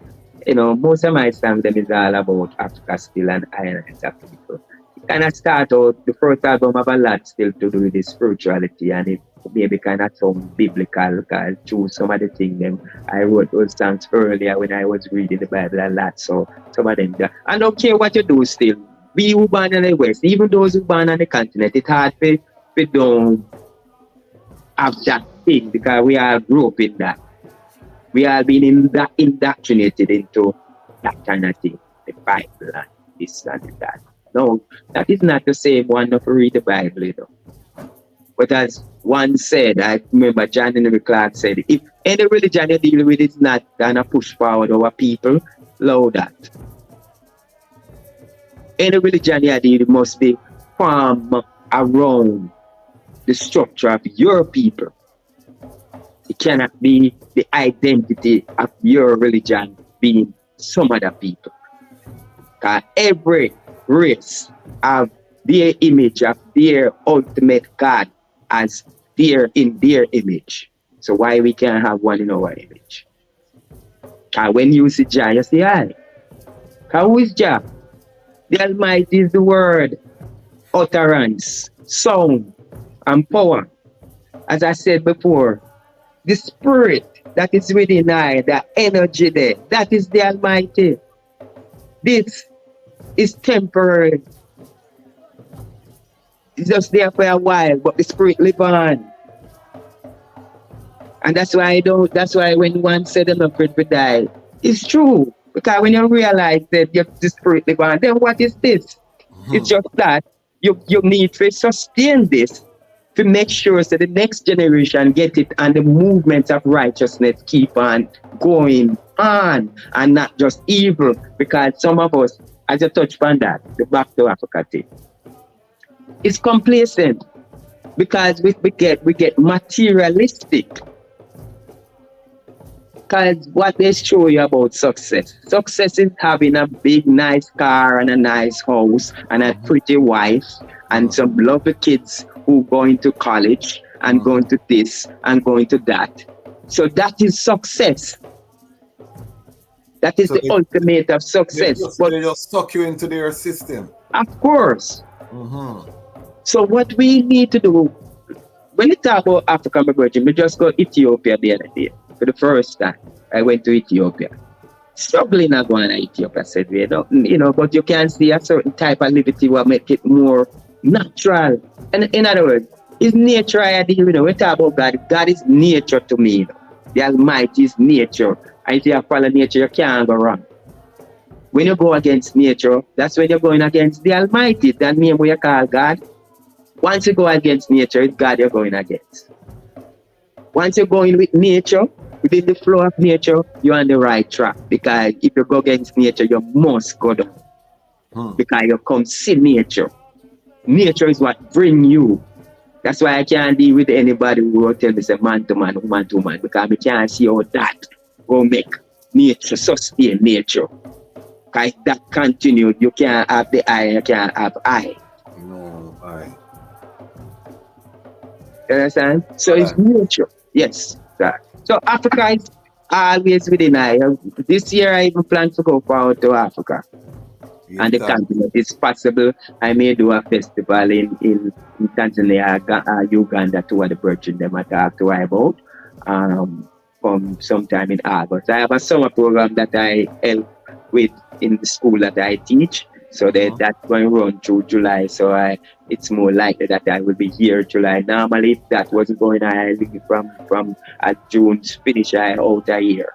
most of my songs them is all about Africa still and islands of people. It kind of start out the first album have a lot still to do with the spirituality and it maybe kind of sound biblical because through some of the things them I wrote those songs earlier when I was reading the Bible a lot. So some of them I don't care what you do still. We who born in the West, even those who born on the continent, it's hard to don't have that thing because we all grew up in that. We all been indoctrinated into that kind of thing, the Bible and this and that. No, that is not the same one of read the Bible, But as one said, I remember John Henry Clark said, if any religion you deal with is not gonna push forward our people, allow that. Any religion you deal with must be formed around the structure of your people. It cannot be the identity of your religion being some other people. Because every race have their image of their ultimate God as in their image. So why we can't have one in our image? Because when you see Jah, you say, "Hi." Because who is Jah? The Almighty is the word, utterance, sound, and power. As I said before, the spirit that is within I, the energy there, that is the Almighty. This is temporary. It's just there for a while, but the spirit live on. And that's why when one said I'm afraid to die, it's true. Because when you realize that the spirit live on, then what is this? It's just that you need to sustain this to make sure that the next generation get it and the movement of righteousness keep on going on and not just evil. Because some of us, as you touch on that, the back to Africa thing, it's complacent because we get materialistic. Because what they show you about success is having a big, nice car and a nice house and a pretty wife and some lovely kids who going to college and going to this and going to that. So that is success. That is the ultimate of success. They just suck you into their system. Of course. So what we need to do, when we talk about Africa, my virgin, we just go Ethiopia the other day. For the first time, I went to Ethiopia. Struggling not going to Ethiopia, I said, but you can see a certain type of liberty will make it more natural. And in other words, it's nature I deal with. We talk about God. God is nature to me. The Almighty is nature. And if you follow nature, you can't go wrong. When you go against nature, that's when you're going against the Almighty. That name we call God. Once you go against nature, it's God you're going against. Once you're going with nature, within the flow of nature, you're on the right track. Because if you go against nature, you must go down. Because you come see nature. Nature is what bring you. That's why I can't deal with anybody who will tell me say man to man, woman to man. Because I can't see how that will make nature sustain nature. Because if that continued, you can't have the eye, you can't have eye. No, eye. You understand? So it's nature. Yes, sir. So Africa is always within I. This year I even plan to go forward to Africa. And the continent. It's possible I may do a festival in Tanzania, Uganda, to the Virgin them I talk to about from sometime in August. I have a summer program that I help with in the school that I teach. So that's going to run through July. So it's more likely that I will be here July. Normally, if that wasn't going, I leave from June finish out a year.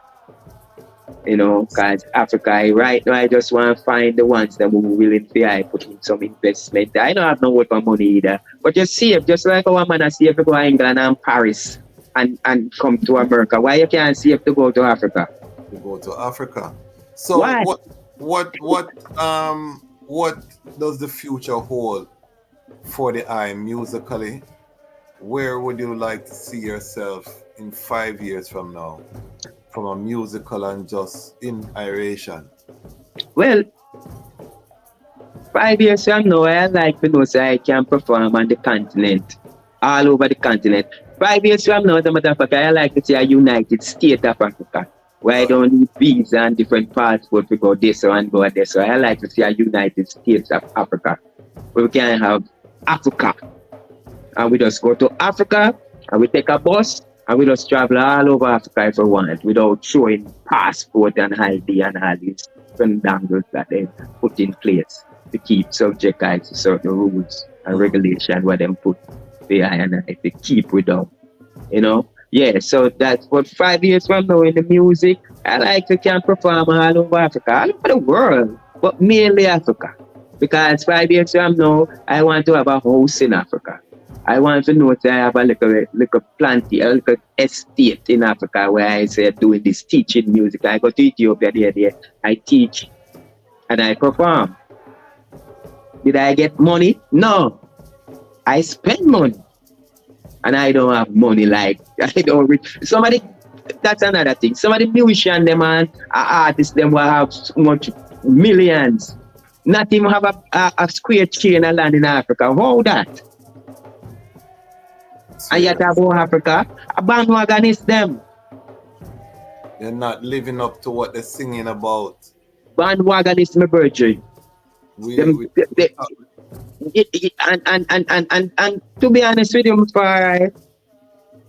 Because Africa, right now, I just want to find the ones that will willing to put in some investment. I don't have no work for money either. But just save, just like our man save to go to England and Paris and come to America. Why you can't save to go to Africa? To go to Africa. So why? what does the future hold for the eye musically? Where would you like to see yourself in 5 years from now, from a musical and just inspiration? Well, 5 years from now, I like to know so I can perform on the continent, all over the continent. 5 years from now, as a matter of fact, I like to see a United States of Africa, where I don't need visa and different passports to go this or and go there. So I like to see a United States of Africa, where we can have Africa. And we just go to Africa, and we take a bus, and we just travel all over Africa if we want, without showing passport and ID and all these different dangles that they put in place to keep subject guys to certain rules and regulation where them put the eye and eye to keep without, you know. Yeah, so that's what 5 years from now in the music, I like to can perform all over Africa, all over the world, but mainly Africa. Because 5 years from now, I want to have a house in Africa. I want to know that I have a little planty, a little estate in Africa where I say doing this teaching music. I go to Ethiopia there, I teach and I perform. Did I get money? No. I spend money. And I don't have money like I don't reach. Somebody, that's another thing. Some of the musicians, them and artists, them will have so much millions. Not even have a square chain of land in Africa. How that? And yet about Africa, a bandwagon is them. They're not living up to what they're singing about. Bandwagon is my virgin. And to be honest with you,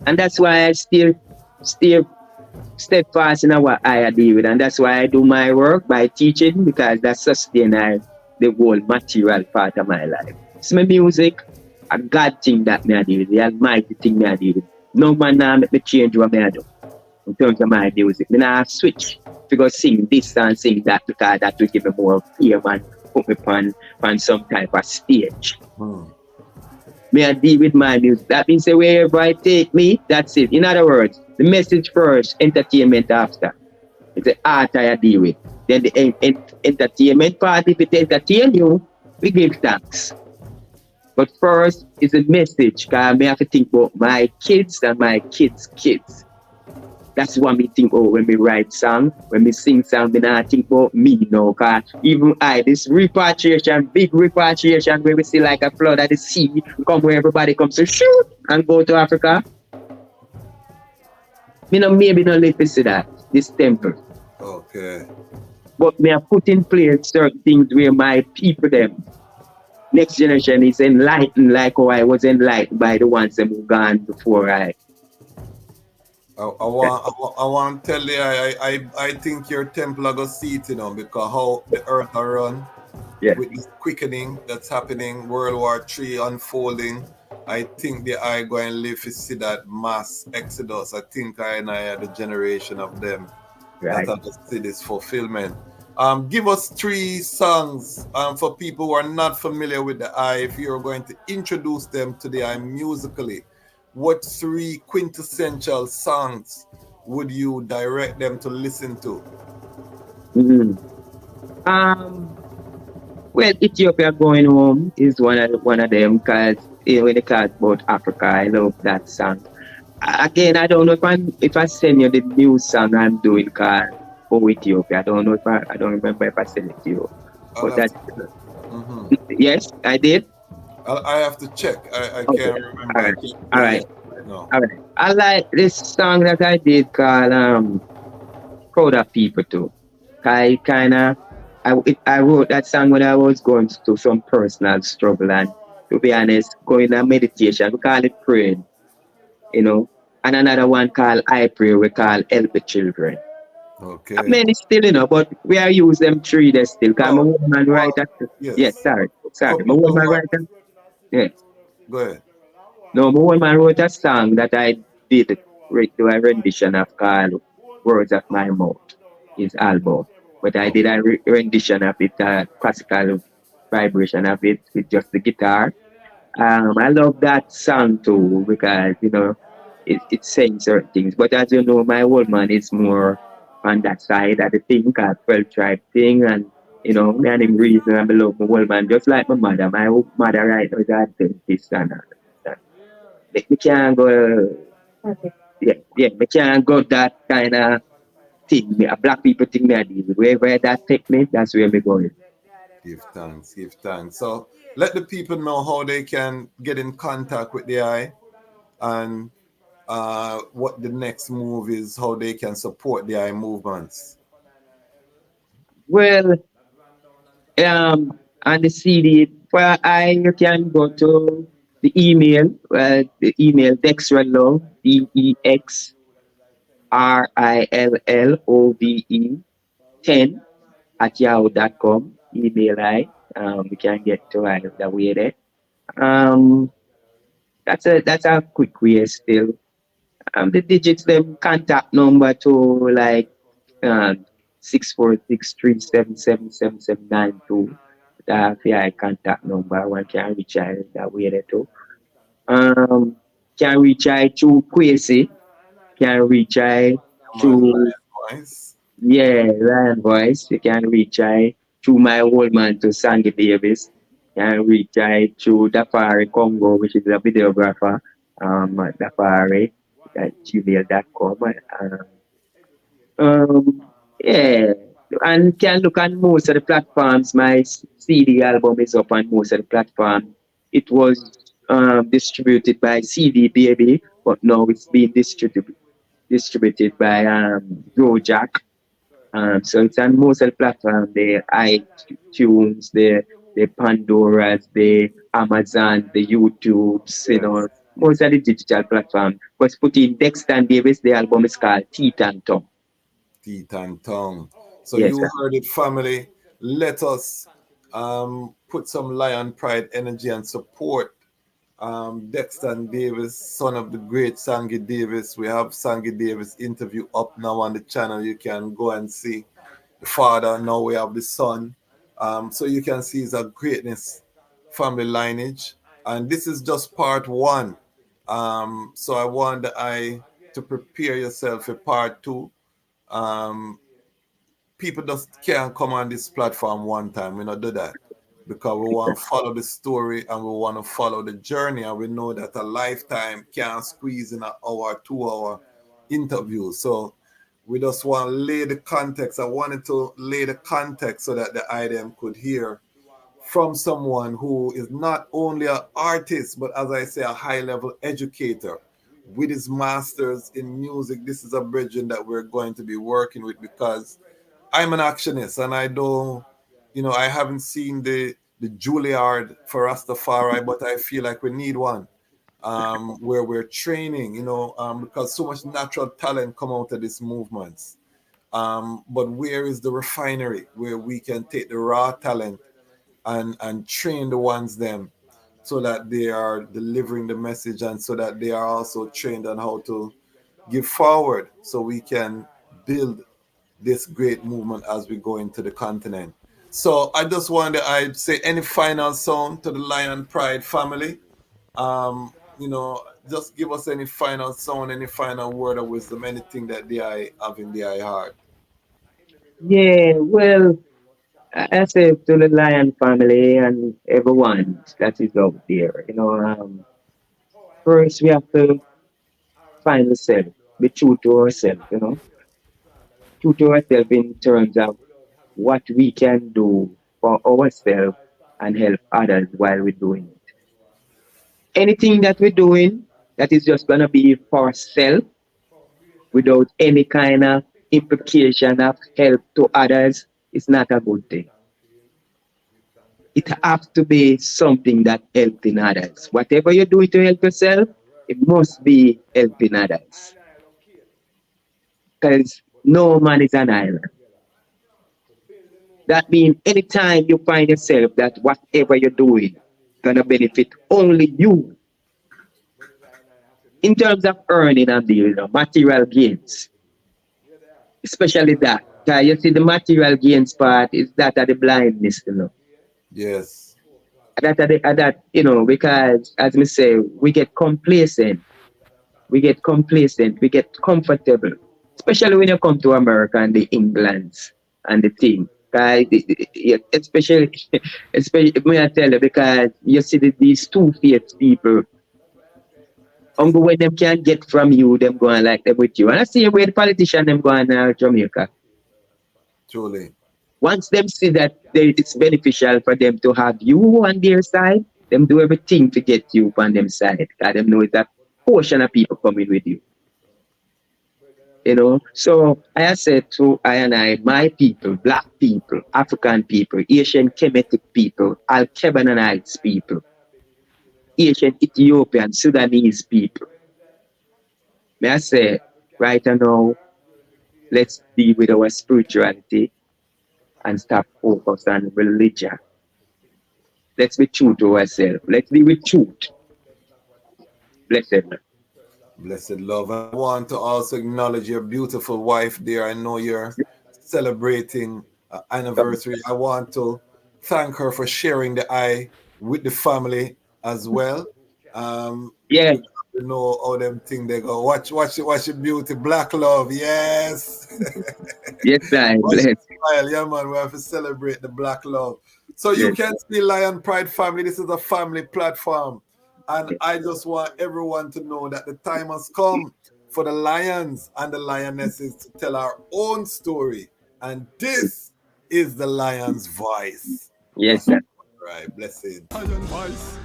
and that's why I still steadfast in what I deal with, and that's why I do my work by teaching, because that sustains the whole material part of my life. It's my music, a God thing that me I deal with, the Almighty thing me I deal with. No man now make me change what me I do in terms of my music. Me now switch to go sing this and sing that, because that will give me more fame and put me on some type of stage. Me I deal with my music. That means that wherever I take me, that's it. In other words, the message first, entertainment after. It's the art I deal with. Then the entertainment part, if it entertain you, we give thanks. But first is the message, because I have to think about my kids and my kids' kids. That's what me think about when we write song, when we sing song, then I think about me, because even this repatriation, big repatriation, where we see like a flood at the sea, come where everybody comes to shoot and go to Africa. Maybe not let me see that, this temple. Okay. But me have put in place certain things where my people, them, next generation is enlightened like how I was enlightened by the ones that who gone before I want to tell you, I think your temple are going to see it, because how the earth are run, with this quickening that's happening, World War III unfolding. I think the eye going to live to see that mass exodus. I think I are the generation of them that are to see this fulfillment. Give us 3 songs for people who are not familiar with the eye. If you're going to introduce them to the eye musically, what 3 quintessential songs would you direct them to listen to? Well, Ethiopia Going Home is one of them, because when they talk about Africa, I love that song. Again, I don't know if I send you the new song I'm doing called Oh Ethiopia. I don't know I don't remember if I sent it to you. But that, yes, I did. I have to check. I can't remember. All right. I like this song that I did called Proud of People too. I wrote that song when I was going through some personal struggle, and to be honest, going on meditation, we call it praying, and another one called I Pray, we call Help the Children. Okay. Many still, but we are using them 3 days still. Because I'm a woman writer. Yes, sorry. I'm a woman writer. Yes. Go ahead. No, my woman wrote a song that I did do a rendition of called Words of My Mouth, his album. But I did a rendition of it, classical vibration of it with just the guitar. I love that song too, because it's saying certain things. But as you know, my old man is more on that side of the thing, called 12 tribe thing, and You know, me and him reason and I love my whole man, just like my mother. My mother right now is a dentist and that. Me can't go, me can't go that kind of thing. Me, a black people think me I deal with. Wherever that take me, that's where me going. Give thanks, give thanks. So let the people know how they can get in contact with the eye and what the next move is, how they can support the eye movements. Well, on the CD, for I, you can go to the email Dexrillove, DEXRILLOVE 10 at yahoo.com. Email I. We can get to I the way there. Um, that's a quick way still. The digits, them contact number to like 64637777792. That's the contact number. One can reach out that way there too. Um, can reach out to Kwasi. Can reach out Man, to voice. Ryan Voice. You can reach out to my old man to Sangie Davis. Can reach out to Dafari Congo, which is a videographer. Dafari at gmail.com. Yeah, and can look on most of the platforms. My CD album is up on most of the platforms. It was distributed by CD Baby, but now it's being distributed by Jack. So it's on most of the platforms, the iTunes, the Pandoras, the Amazon, the YouTubes, you Yes. know, most of the digital platforms. But put in Dexton Davis, the album is called Teeth and Tongue. Teeth and tongue. So Yes, you sir. heard it, family. Let us put some lion pride energy and support Dexton Davis, son of the great Sangie Davis. We have Sangie Davis interview up now on the channel. You can go and see the father. Now we have the son. So you can see his greatness, family lineage. And this is just part one. So I want I to prepare yourself for part two. Um, People just can't come on this platform one time. We not do that because we want to follow the story and we want to follow the journey, and we know that a lifetime can't squeeze in an hour, 2 hour interview. So we just want to lay the context. I wanted to lay the context so that the item could hear from someone who is not only an artist, but as I say, a high level educator with his masters in music. This is a bridging that we're going to be working with because I'm an actionist and I don't, I haven't seen the Juilliard for Rastafari, but I feel like we need one where we're training, because so much natural talent come out of these movements. But where is the refinery where we can take the raw talent and train the ones them so that they are delivering the message and so that they are also trained on how to give forward so we can build this great movement as we go into the continent. So I just wanted I'd say any final sound to the Lion Pride family. Just give us any final sound, any final word of wisdom, anything that they have in their heart. Yeah, well, I say to the Lion family and everyone that is out there, first we have to find ourselves, be true to ourselves, true to ourselves in terms of what we can do for ourselves and help others while we're doing it. Anything that we're doing that is just gonna be for self without any kind of implication of help to others is not a good thing. It has to be something that helping others. Whatever you do to help yourself, it must be helping others. Because no man is an island. That means anytime you find yourself that whatever you're doing gonna benefit only you in terms of earning and the material gains, especially that. You see the material gains part is that of the blindness. Yes. Because as we say, we get comfortable, especially when you come to America and the Englands and the thing. Especially, especially when I tell you, because you see these two-faced people, when them can't get from you, them going like them with you. And I see where the politician them going Jamaica. Truly. Once them see that it's beneficial for them to have you on their side, them do everything to get you on them side. Because them know that portion of people coming with you. You know, so I said to my people, black people, African people, Asian Kemetic people, Al-Kebanites people, Asian Ethiopian, Sudanese people. May I say, right now, let's deal with our spirituality and stop focus on religion. Let's be true to ourselves. Let's be with truth. Blessed. Blessed love. I want to also acknowledge your beautiful wife there. I know you're celebrating anniversary. I want to thank her for sharing the eye with the family as well. Yeah. You know how them thing they go. Watch your beauty, black love. Yes. Yes, I bless. Smile. Yeah, man. We have to celebrate the black love. So you can see Lion Pride family. This is a family platform. And I just want everyone to know that the time has come for the lions and the lionesses to tell our own story. And this is the lion's voice. Yes, sir. Right, blessed. Lion voice.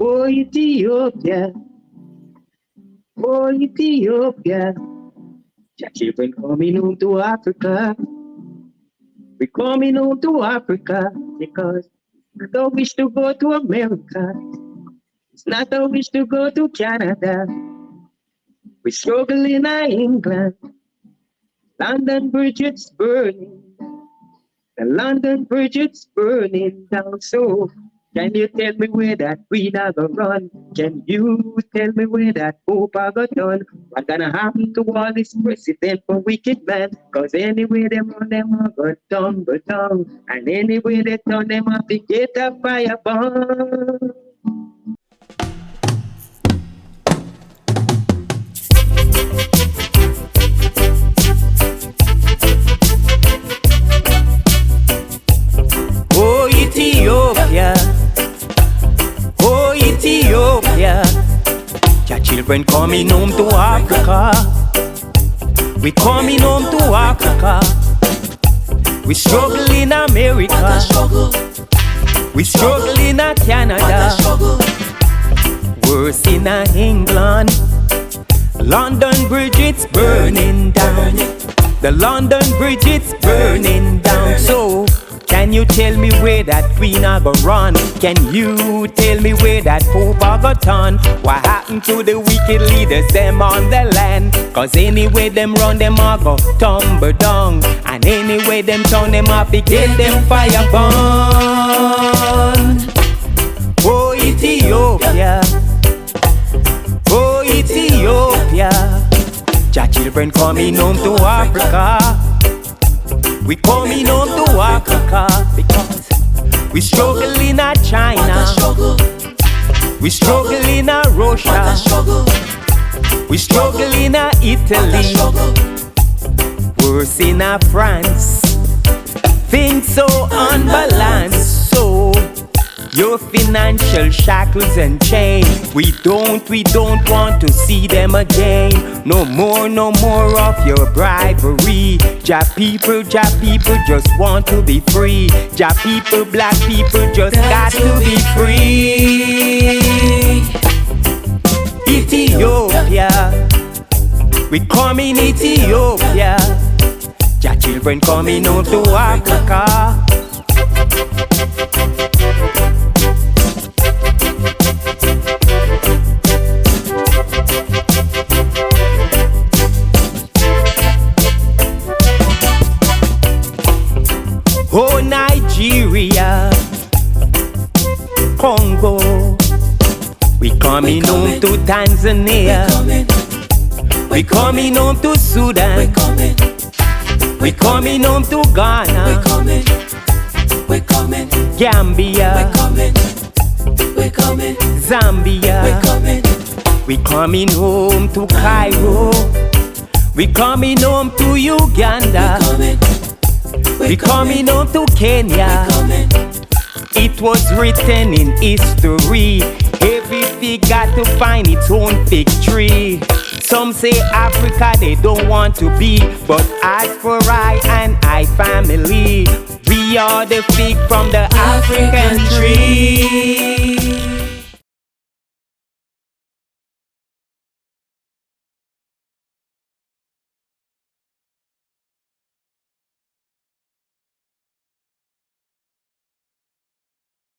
Oh, Ethiopia. Oh, Ethiopia. Your children coming home to Africa. We're coming home to Africa because I don't wish to go to America. It's not a wish to go to Canada. We struggle in England. London Bridge, it's burning. The London Bridge, it's burning down. So can you tell me where that queen are gonna run? Can you tell me where that pope are gonna done? What gonna happen to all this president for wicked man? Cause anyway them run them are gonna tumble down. And anyway they turn them up to get a fire burn. Oh Ethiopia, oh Ethiopia, your children coming home to Africa. We coming home to Africa. We struggle in America. We struggle in Canada. Worse in England. London Bridge, it's burning down. The London Bridge, it's burning down. So can you tell me where that queen a go run? Can you tell me where that pope a go turn? What happened to the wicked leaders them on the land? Cause anyway them run them a go tumble down. And anyway them turn them up to get them fire burn. Oh Ethiopia, oh Ethiopia, your children coming home to Africa. We coming home to Africa because we struggle in China. We struggle in Russia. We struggle in Italy. Worse in France. Things so unbalanced. So your financial shackles and chains, we don't want to see them again. No more of your bribery. Ja people just want to be free. Ja people, black people just got to be free. Ethiopia, we coming Ethiopia. Ja children coming home to Africa. Oh Nigeria, Congo, we coming home to Tanzania. We coming home to Sudan. We coming home to Ghana. We coming. Gambia. We coming. Zambia. We coming home to Cairo. We coming home to Uganda. We coming home to Kenya. It was written in history. Every fig got to find its own fig tree. Some say Africa they don't want to be, but as for I and I family, we are the fig from the African tree.